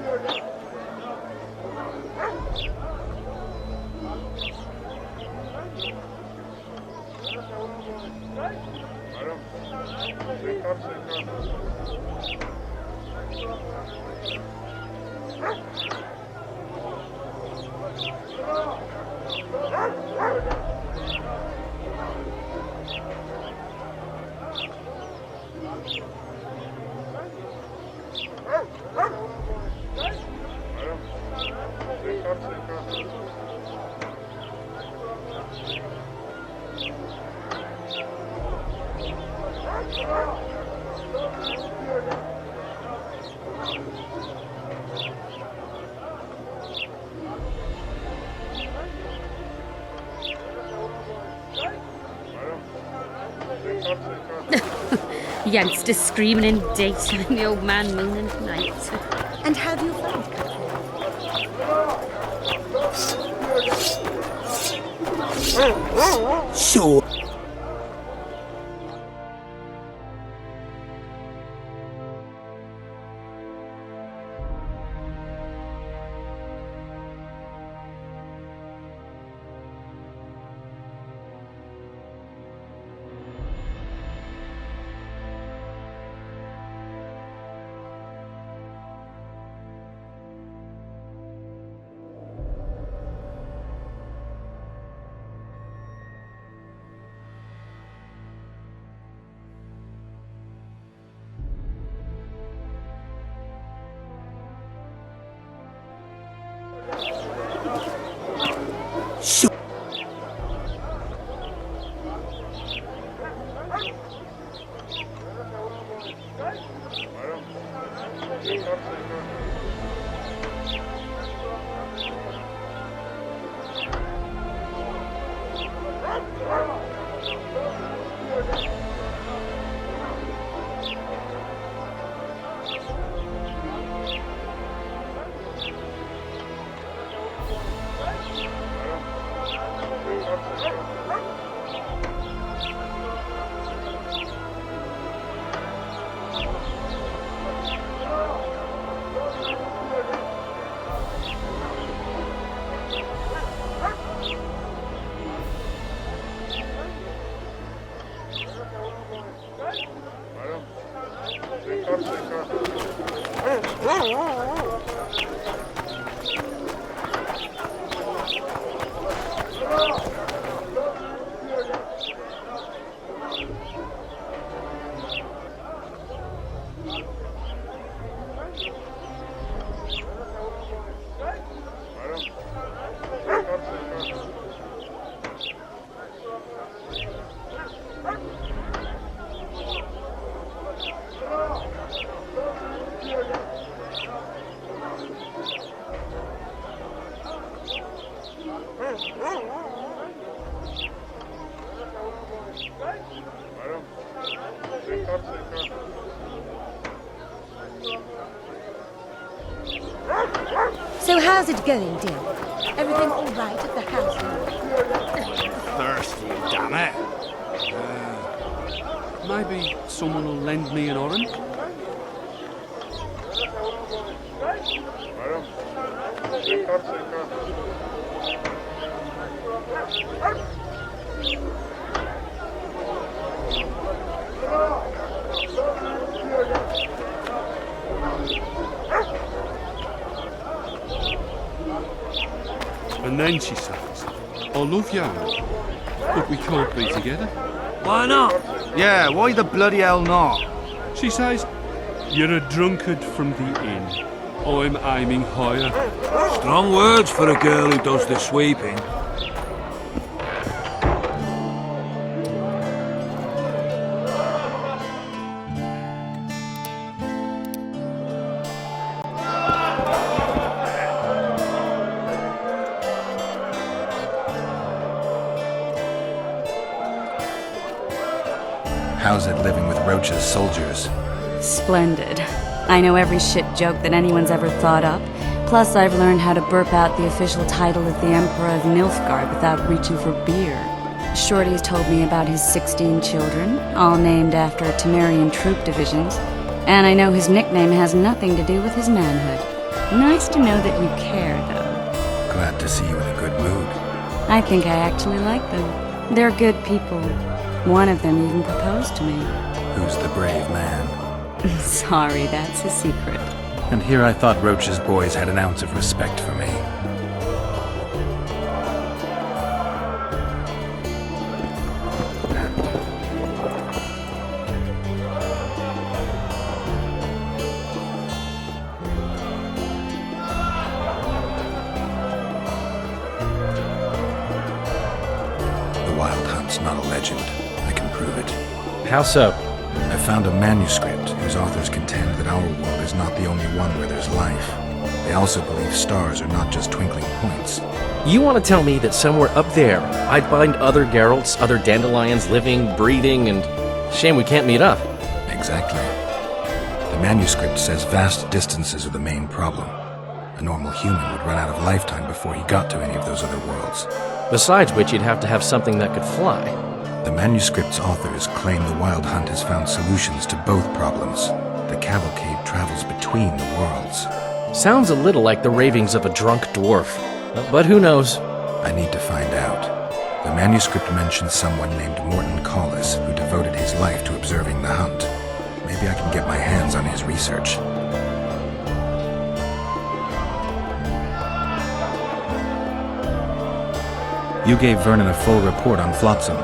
Youngsters screaming in daytime, the old man mooning at night. And how do you find Catherine? So. So how's it going, dear? Everything all right at the house now? Thirsty, damn it. Maybe someone will lend me an orange? And then she says, I love you, but we can't be together. Why not? Yeah, why the bloody hell not? She says, you're a drunkard from the inn. I'm aiming higher. Strong words for a girl who does the sweeping. how's it living with Roach's soldiers? Splendid. I know every shit joke that anyone's ever thought up. Plus, I've learned how to burp out the official title of the Emperor of Nilfgaard without reaching for beer. Shorty's told me about his 16 children, all named after Temerian troop divisions, and I know his nickname has nothing to do with his manhood. Nice to know that you care, though. Glad to see you in a good mood. I think I actually like them. They're good people. One of them even proposed to me. Who's the brave man? Sorry, that's a secret. And here I thought Roach's boys had an ounce of respect for me. The Wild Hunt's not a legend. I can prove it. How so? I found a manuscript whose authors contend that our world is not the only one where there's life. They also believe stars are not just twinkling points. You want to tell me that somewhere up there, I'd find other Geralts, other dandelions living, breathing, and... Shame we can't meet up. Exactly. The manuscript says vast distances are the main problem. A normal human would run out of lifetime before he got to any of those other worlds. Besides which, you'd have to have something that could fly. The manuscript's authors claim the Wild Hunt has found solutions to both problems. The cavalcade travels between the worlds. Sounds a little like the ravings of a drunk dwarf. But who knows? I need to find out. The manuscript mentions someone named Morton Collis who devoted his life to observing the hunt. Maybe I can get my hands on his research. You gave Vernon a full report on Flotsam.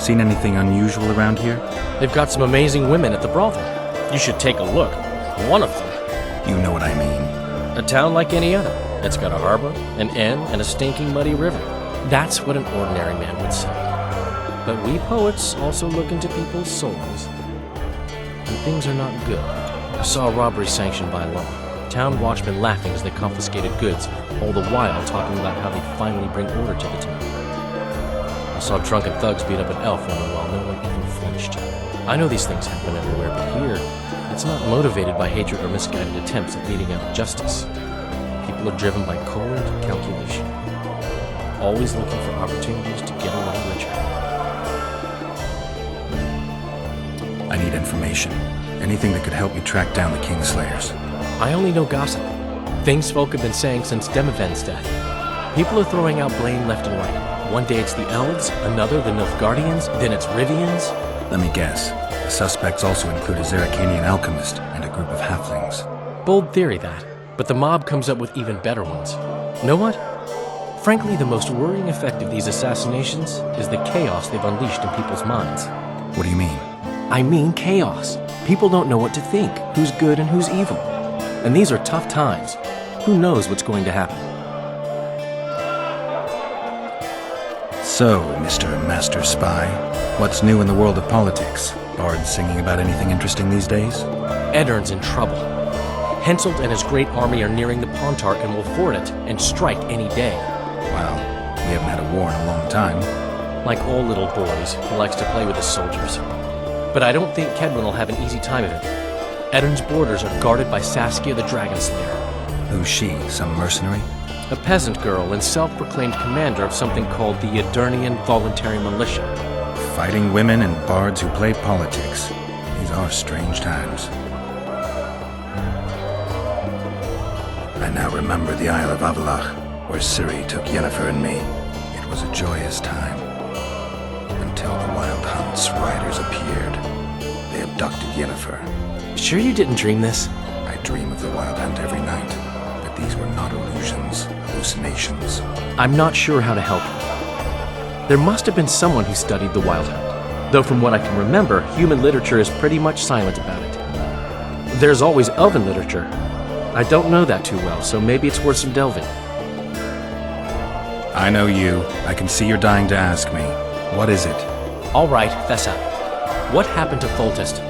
Seen anything unusual around here? They've got some amazing women at the brothel. You should take a look. One of them. You know what I mean. A town like any other. It's got a harbor, an inn, and a stinking muddy river. That's what an ordinary man would say. But we poets also look into people's souls. And things are not good. I saw a robbery sanctioned by law. Town watchmen laughing as they confiscated goods, all the while talking about how they'd finally bring order to the town. I saw drunken thugs beat up an elf woman while no one even flinched. I know these things happen everywhere, but here, it's not motivated by hatred or misguided attempts at meting out justice. People are driven by cold calculation, always looking for opportunities to get a little richer. I need information. Anything that could help me track down the Kingslayers. I only know gossip. Things folk have been saying since Demiven's death. People are throwing out blame left and right. One day it's the Elves, another the Nilfgaardians, then it's Rivians. Let me guess. The suspects also include a Zerrikanian alchemist and a group of halflings. Bold theory, that. But the mob comes up with even better ones. Know what? Frankly, the most worrying effect of these assassinations is the chaos they've unleashed in people's minds. What do you mean? I mean chaos. People don't know what to think, who's good and who's evil. And these are tough times. Who knows what's going to happen? So, Mr. Master Spy, what's new in the world of politics? Bards singing about anything interesting these days? Eddern's in trouble. Henselt and his great army are nearing the Pontarch and will ford it and strike any day. Wow, we haven't had a war in a long time. Like all little boys, he likes to play with his soldiers. But I don't think Kedwin will have an easy time of it. Eddern's borders are guarded by Saskia the Dragon Slayer. Who's she? Some mercenary? A peasant girl and self-proclaimed commander of something called the Edirnian Voluntary Militia. Fighting women and bards who play politics. These are strange times. I now remember the Isle of Avalach, where Ciri took Yennefer and me. It was a joyous time. Until the Wild Hunt's riders appeared. They abducted Yennefer. Sure you didn't dream this? I dream of the Wild Hunt every night. But these were not illusions, hallucinations. I'm not sure how to help you. There must have been someone who studied the Wild Hunt. Though from what I can remember, human literature is pretty much silent about it. There's always elven literature. I don't know that too well, so maybe it's worth some delving. I know you. I can see you're dying to ask me. What is it? All right, fess up. What happened to Foltest?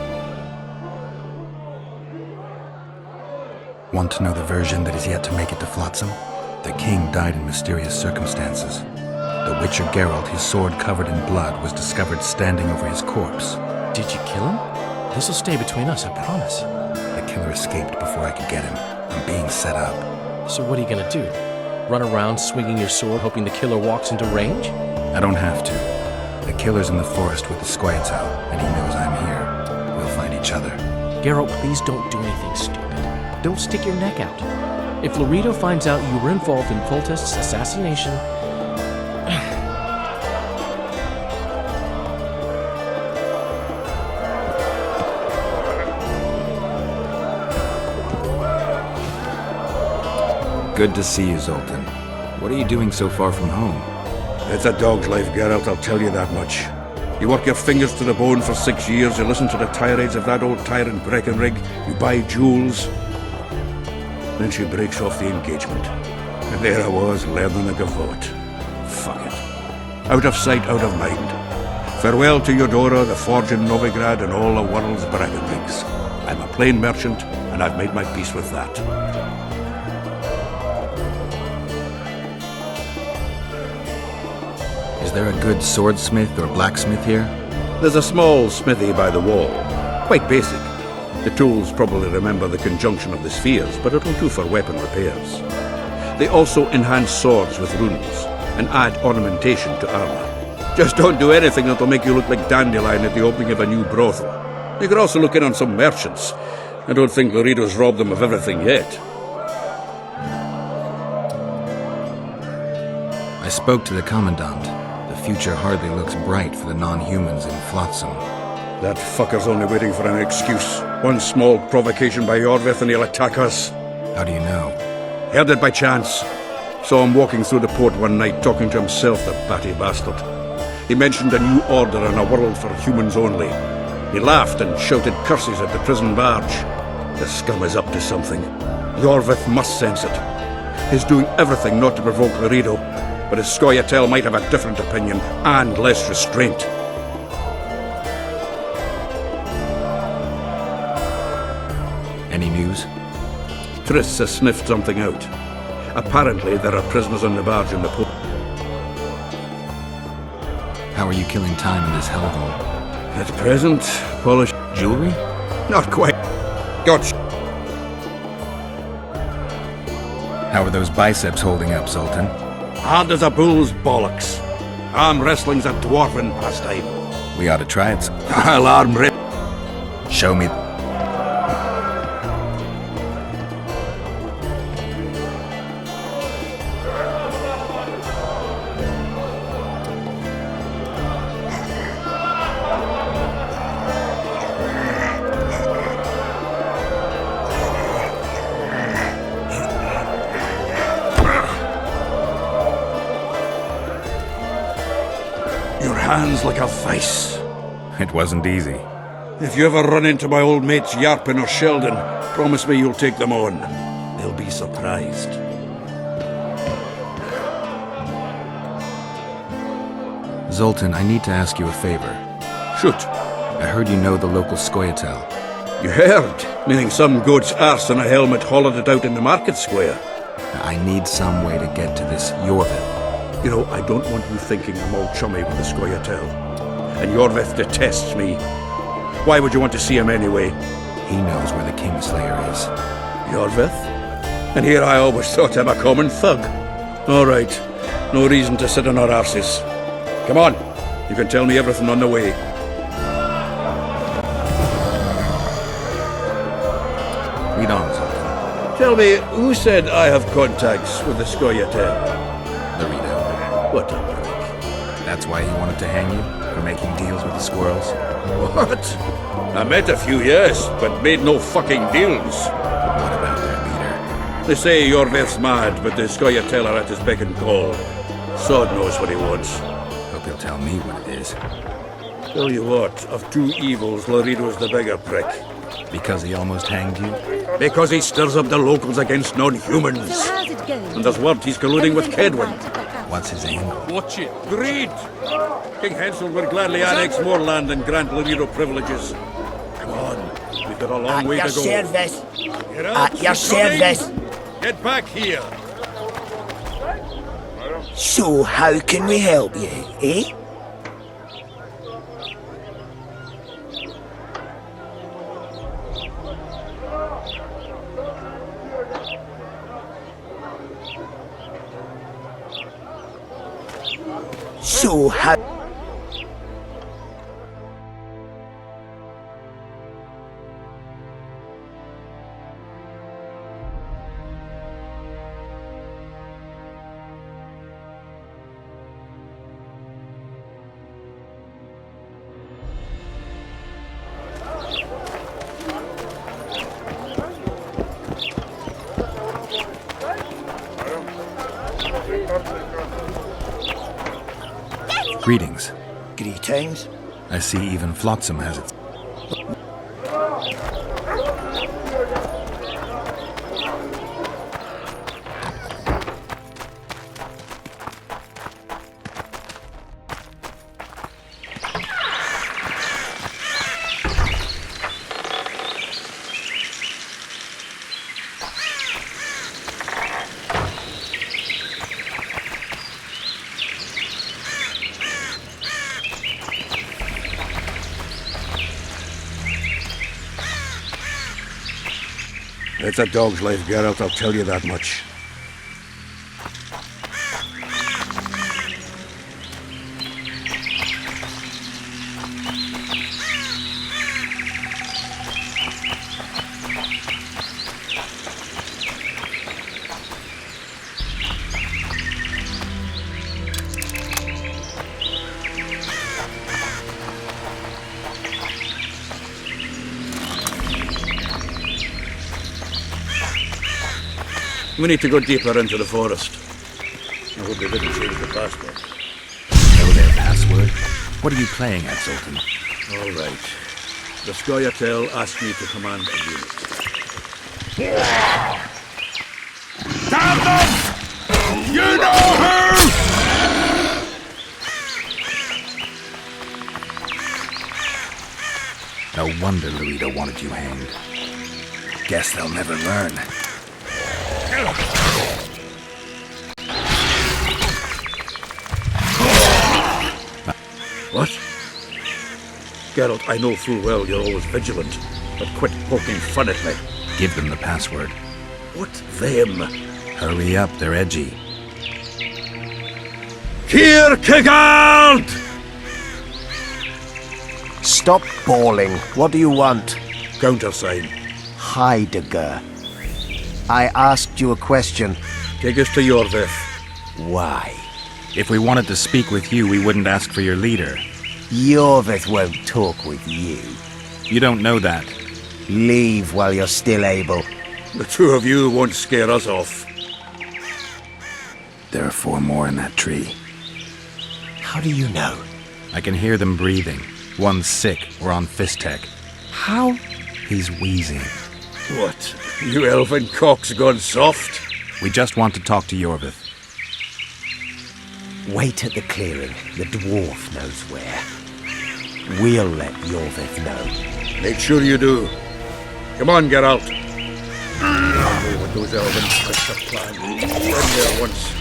Want to know the version that is yet to make it to Flotsam? The king died in mysterious circumstances. The Witcher Geralt, his sword covered in blood, was discovered standing over his corpse. Did you kill him? This'll stay between us, I promise. The killer escaped before I could get him. I'm being set up. So what are you gonna do? Run around swinging your sword hoping the killer walks into range? I don't have to. killer's in the forest with the Squayatel, and he knows I'm here. We'll find each other. Geralt, please don't do anything stupid. Don't stick your neck out. If Loredo finds out you were involved in Foltest's assassination... Good to see you, Zoltan. What are you doing so far from home? It's a dog's life, Geralt, I'll tell you that much. You work your fingers to the bone for 6 years, you listen to the tirades of that old tyrant Breckenrig, you buy jewels. Then she breaks off the engagement. And there I was, learning a gavotte. Fuck it. Out of sight, out of mind. Farewell to Eudora, the forge in Novigrad, and all the world's Breckenrigs. I'm a plain merchant, and I've made my peace with that. Is there a good swordsmith or blacksmith here? There's a small smithy by the wall. Quite basic. The tools probably remember the conjunction of the spheres, but it'll do for weapon repairs. They also enhance swords with runes, and add ornamentation to armor. Just don't do anything that'll make you look like Dandelion at the opening of a new brothel. You could also look in on some merchants. I don't think Loredo's robbed them of everything yet. I spoke to the Commandant. The future hardly looks bright for the non-humans in Flotsam. That fucker's only waiting for an excuse. One small provocation by Yorvith and he'll attack us. How do you know? Heard it by chance. Saw him walking through the port one night talking to himself, the batty bastard. He mentioned a new order and a world for humans only. He laughed and shouted curses at the prison barge. The scum is up to something. Yorvith must sense it. He's doing everything not to provoke Loredo, but his Scoia'tael might have a different opinion and less restraint. Any news? Triss has sniffed something out. Apparently there are prisoners on the barge in the port. How are you killing time in this hellhole? At present, polish jewelry? Not quite. Gotcha. How are those biceps holding up, Zoltan? Hard as a bull's bollocks. Arm wrestling's a dwarven pastime. We ought to try it. I'll arm rip. Show me. Hands like a vice. It wasn't easy. If you ever run into my old mates Yarpin or Sheldon, promise me you'll take them on. They'll be surprised. Zoltan, I need to ask you a favor. Shoot. I heard you know the local Scoia'tael. You heard? Meaning some goat's arse in a helmet hollowed it out in the market square. I need some way to get to this Yorvith. You know, I don't want you thinking I'm all chummy with the Scoia'tael. And Yorvith detests me. Why would you want to see him anyway? He knows where the Kingslayer is. Yorvith? And here I always thought him a common thug. All right. No reason to sit on our arses. Come on. You can tell me everything on the way. Lead on, Zoltan. Tell me, who said I have contacts with the Scoia'tael? Loredo. What a prick. That's why he wanted to hang you? For making deals with the squirrels? What? I met a few, yes, but made no fucking deals. What about their leader? They say Yorvith's mad, but the Scoia'tael are at his beck and call. Sod knows what he wants. Hope he'll tell me what it is. Tell you what, of two evils, Loredo's the bigger prick. Because he almost hanged you? Because he stirs up the locals against non-humans. So how's it going? And there's word he's colluding with Kedwin. What's his angle? Watch it. Greed! King Hansel would gladly annex more land and grant Loredo privileges. Come on, we've got a long way to go. Service. Get out. At your service. Get back here. So, how can we help you, eh? So, how... Greetings. Greetings. I see even Flotsam has its... It's a dog's life, Geralt, I'll tell you that much. We need to go deeper into the forest. I hope they didn't change the password. Know their password? What are you playing at, Zoltan? All right. The Scoia'tael asked me to command a unit. Damn them! You know who! No wonder Louisa wanted you hanged. Guess they'll never learn. What? Geralt, I know full well you're always vigilant, but quit poking fun at me. Give them the password. What them? Hurry up, they're edgy. Kierkegaard! Stop bawling. What do you want? Countersign. Heidegger. I asked you a question. Take us to Yorvith. Why? If we wanted to speak with you, we wouldn't ask for your leader. Yorvith won't talk with you. You don't know that. Leave while you're still able. The two of you won't scare us off. There are 4 more in that tree. How do you know? I can hear them breathing. One's sick or on Fistek. How? He's wheezing. What? You elven cock's gone soft? We just want to talk to Yorvith. Wait at the clearing. The dwarf knows where. We'll let Yorvith know. Make sure you do. Come on, Geralt. I know what those elven tricks have planned. Been there once.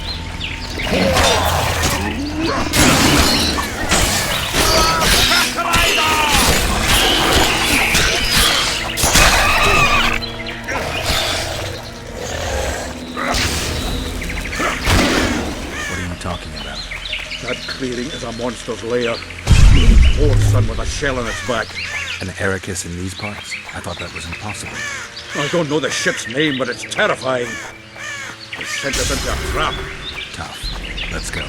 Talking about? That clearing is a monster's lair. Poor son with a shell in its back. An Ericus in these parts? I thought that was impossible. I don't know the ship's name, but it's terrifying. They sent us into a trap. Tough. Let's go.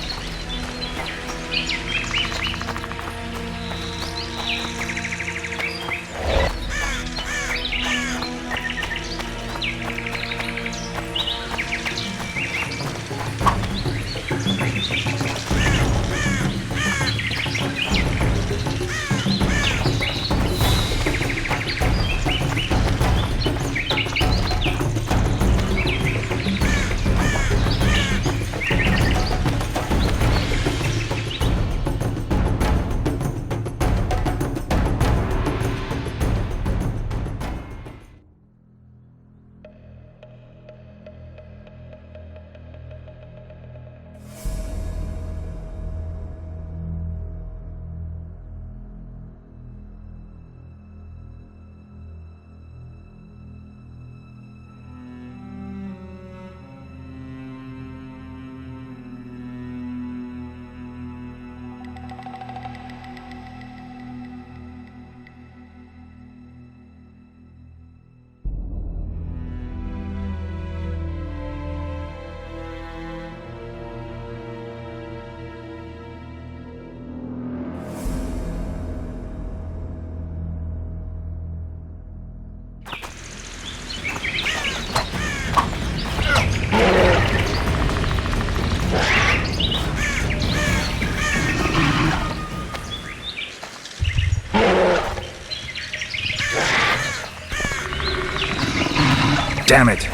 Damn it!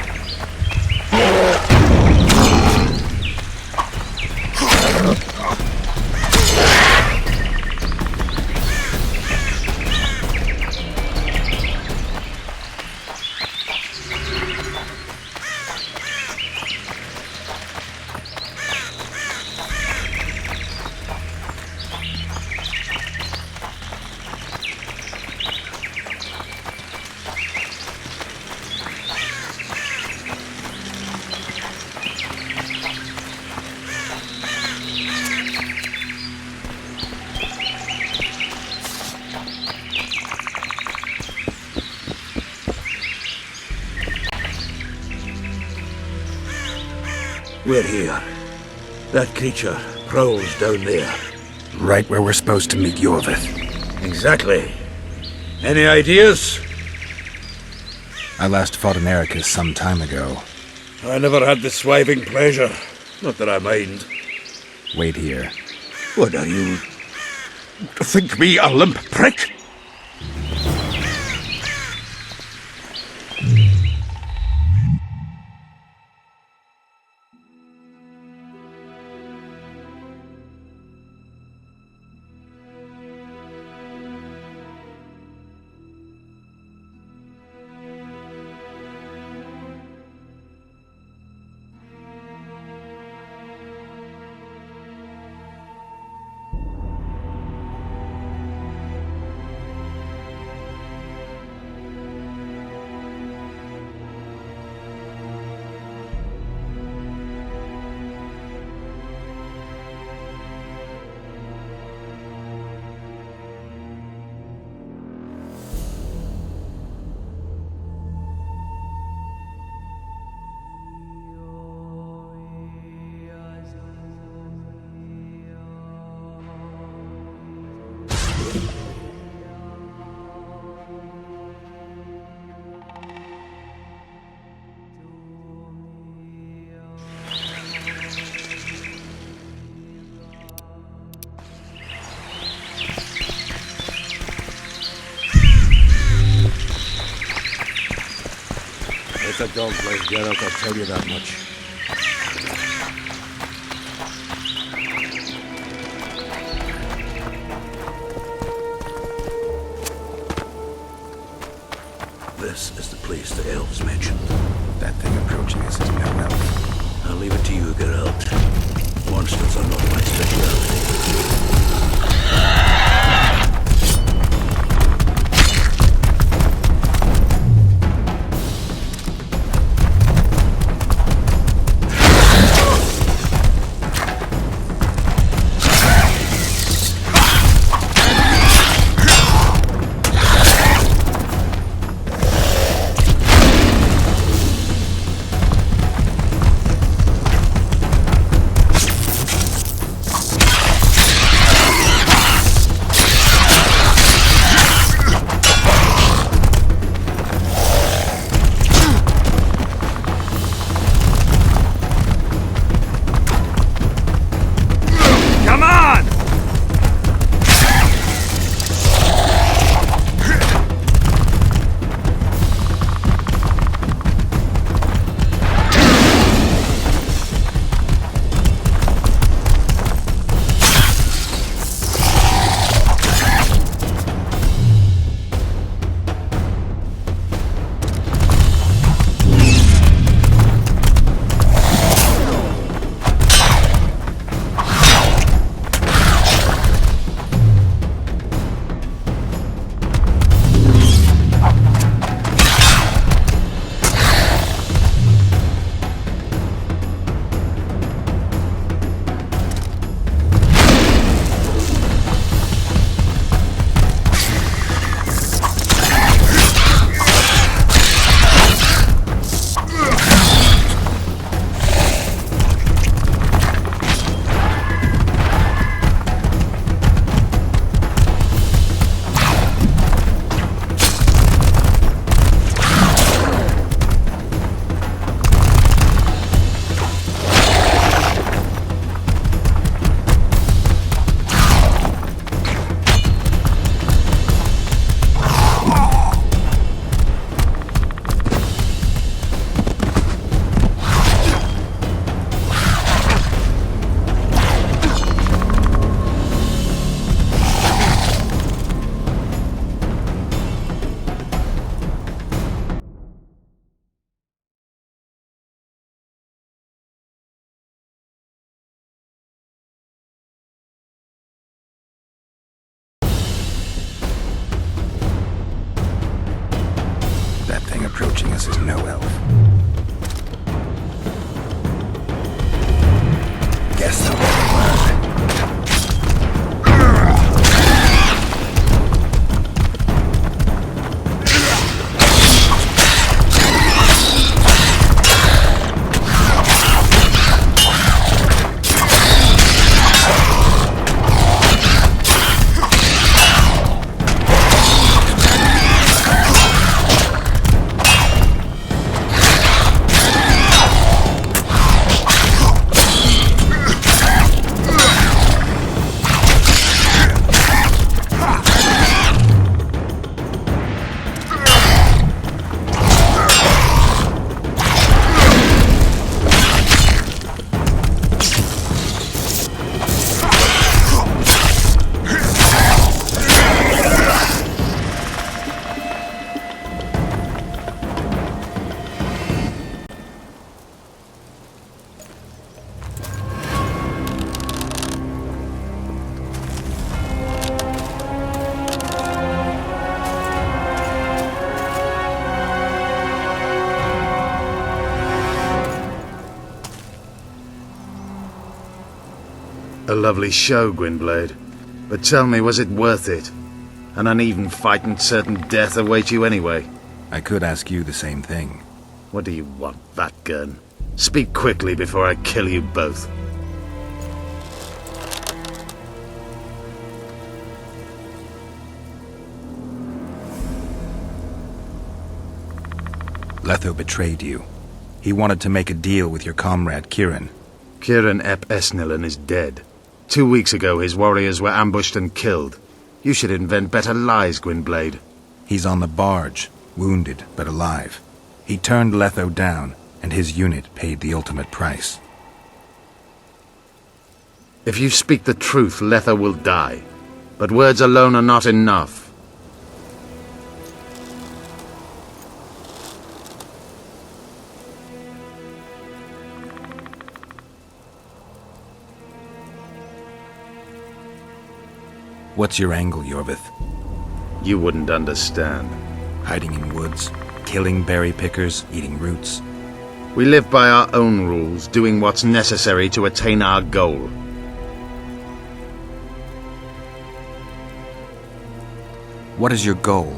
We're here. That creature prowls down there. Right where we're supposed to meet Yorvith. Exactly. Any ideas? I last fought an Ericus some time ago. I never had the swiving pleasure. Not that I mind. Wait here. What are you? Think me a limp prick? It's a dog's life, Geralt, I'll tell you that much. This is the place the elves mentioned. That thing approaching us is no elf. I'll leave it to you, Geralt. Monsters are not my speciality. guess they'll never learn. A lovely show, Gwynblade. But tell me, was it worth it? An uneven fight and certain death await you anyway. I could ask you the same thing. What do you want, Vatgern? Speak quickly before I kill you both. Letho betrayed you. He wanted to make a deal with your comrade, Kirin. Kirin ep Esnilin is dead. 2 weeks ago, his warriors were ambushed and killed. You should invent better lies, Gwynblade. He's on the barge, wounded but alive. He turned Letho down, and his unit paid the ultimate price. If you speak the truth, Letho will die. But words alone are not enough. What's your angle, Yorvith? You wouldn't understand. Hiding in woods, killing berry pickers, eating roots. We live by our own rules, doing what's necessary to attain our goal. What is your goal?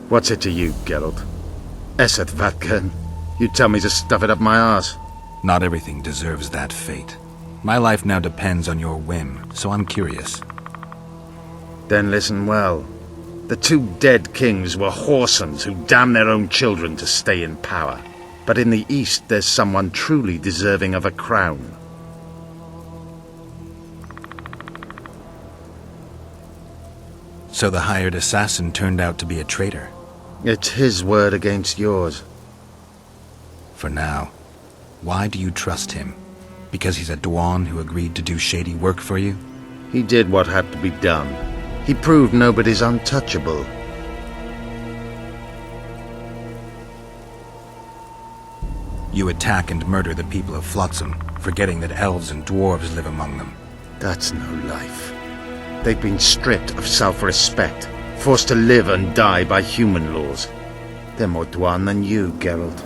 What's it to you, Geralt? Eseth Vatgern. You tell me to stuff it up my arse. Not everything deserves that fate. My life now depends on your whim, so I'm curious. Then listen well. The 2 dead kings were whoresons who damn their own children to stay in power. But in the East, there's someone truly deserving of a crown. So the hired assassin turned out to be a traitor? It's his word against yours. For now. Why do you trust him? Because he's a Dwan who agreed to do shady work for you? He did what had to be done. He proved nobody's untouchable. You attack and murder the people of Flotsam, forgetting that elves and dwarves live among them. That's no life. They've been stripped of self-respect, forced to live and die by human laws. They're more Dwan than you, Geralt.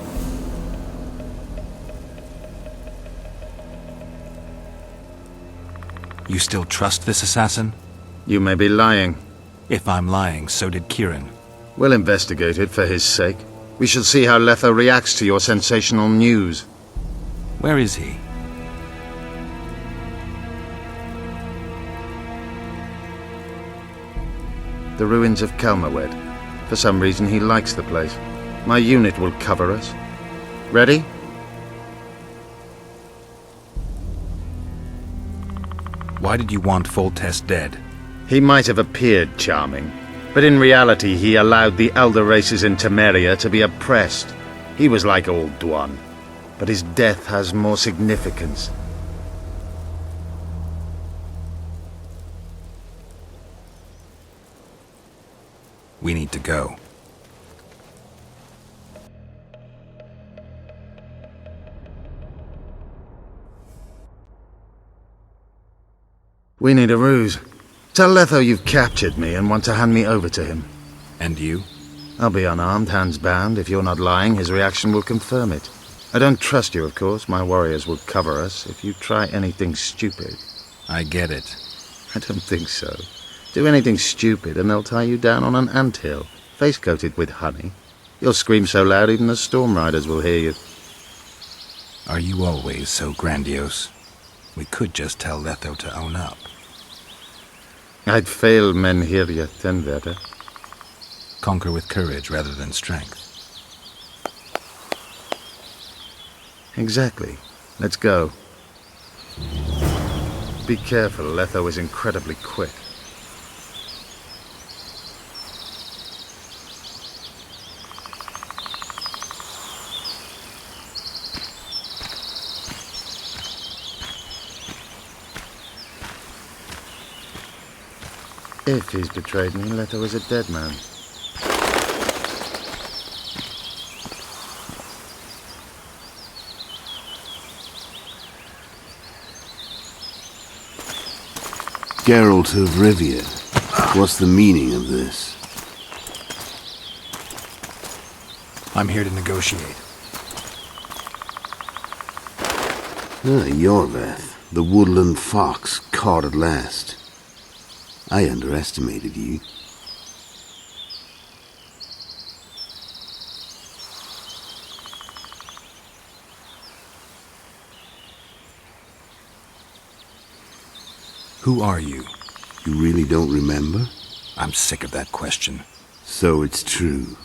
You still trust this assassin? You may be lying. If I'm lying, so did Kirin. We'll investigate it for his sake. We shall see how Letho reacts to your sensational news. Where is he? The ruins of Kelmawed. For some reason he likes the place. My unit will cover us. Ready? Why did you want Foltest dead? He might have appeared charming, but in reality he allowed the elder races in Temeria to be oppressed. He was like old Dwan, but his death has more significance. We need to go. We need a ruse. Tell Letho you've captured me and want to hand me over to him. And you? I'll be unarmed, hands bound. If you're not lying, his reaction will confirm it. I don't trust you, of course. My warriors will cover us if you try anything stupid. I get it. I don't think so. Do anything stupid and they'll tie you down on an anthill, face-coated with honey. You'll scream so loud even the storm riders will hear you. Are you always so grandiose? We could just tell Letho to own up. I'd fail Menhiria Tenveda. Conquer with courage rather than strength. Exactly. Let's go. Be careful, Letho is incredibly quick. If he's betrayed me, Letho is a dead man. Geralt of Rivia, what's the meaning of this? I'm here to negotiate. Yorveth, the woodland fox, caught at last. I underestimated you. Who are you? You really don't remember? I'm sick of that question. So it's true.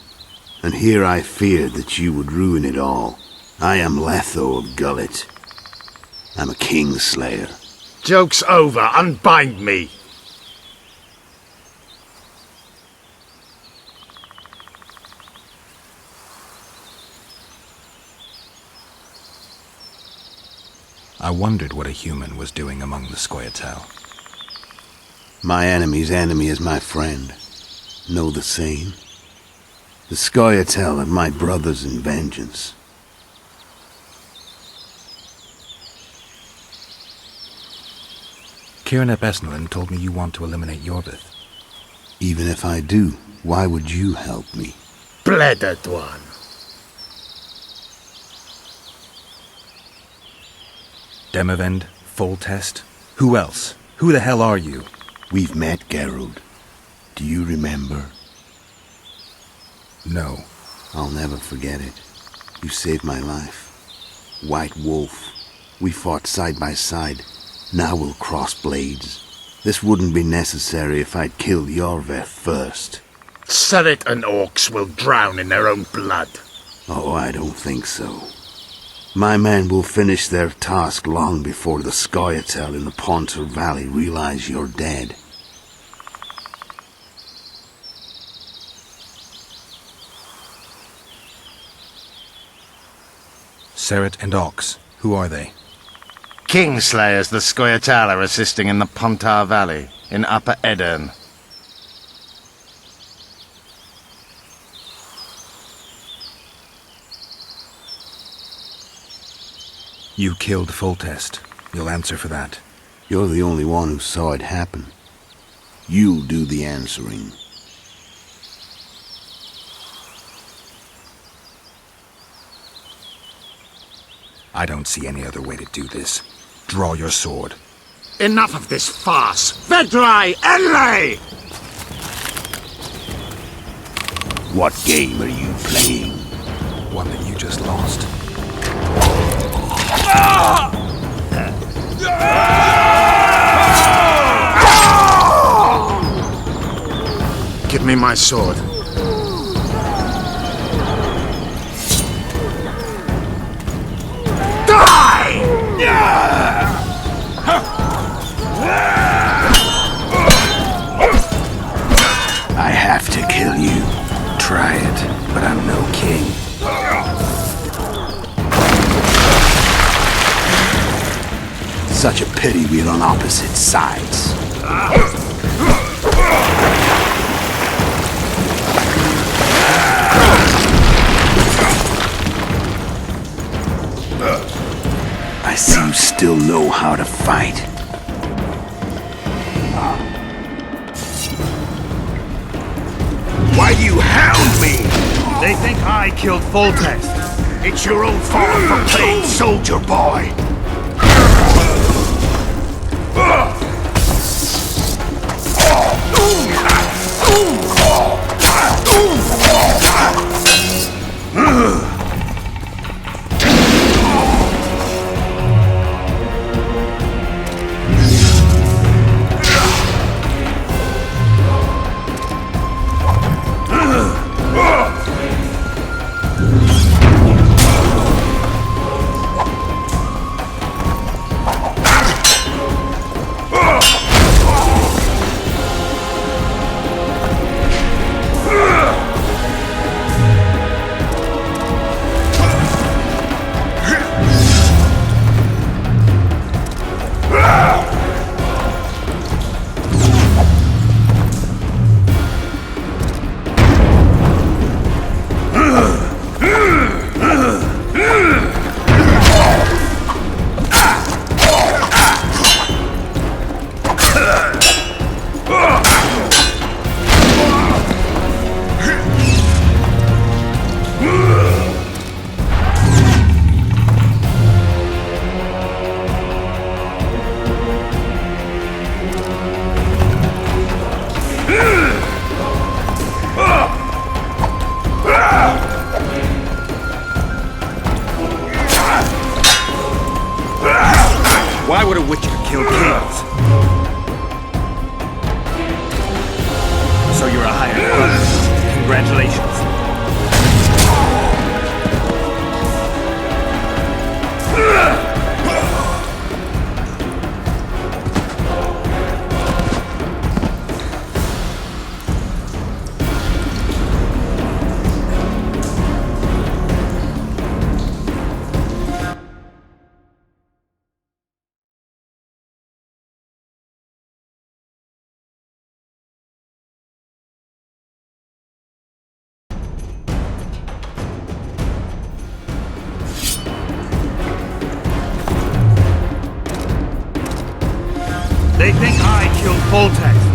And here I feared that you would ruin it all. I am Letho of Gullet. I'm a Kingslayer. Joke's over! Unbind me! I wondered what a human was doing among the Scoia'tael. My enemy's enemy is my friend. Know the same? The Scoia'tael are my brothers in vengeance. Kieran ap Esnalin told me you want to eliminate Yorvith. Even if I do, why would you help me? Bledded one! Demavend, Foltest? Who else? Who the hell are you? We've met, Geralt. Do you remember? No. I'll never forget it. You saved my life. White Wolf. We fought side by side. Now we'll cross blades. This wouldn't be necessary if I'd killed Yorveth first. Surrit and Orcs will drown in their own blood. Oh, I don't think so. My men will finish their task long before the Scoia'tael in the Pontar Valley realize you're dead. Surrit and Ox. Who are they? Kingslayers the Scoia'tael are assisting in the Pontar Valley, in Upper Edirn. You killed Foltest. You'll answer for that. You're the only one who saw it happen. You'll do the answering. I don't see any other way to do this. Draw your sword. Enough of this farce! Vedrai Enlay! What game are you playing? One that you just lost. Give me my sword. Die! I have to kill you. Try it, but I'm no king. Such a pity we're on opposite sides. I see you still know how to fight. Why do you hound me? They think I killed Foltest. It's your own fault for playing soldier boy. Why would a Witcher kill kings? So you're a hired brother. Congratulations. They think I killed Foltest.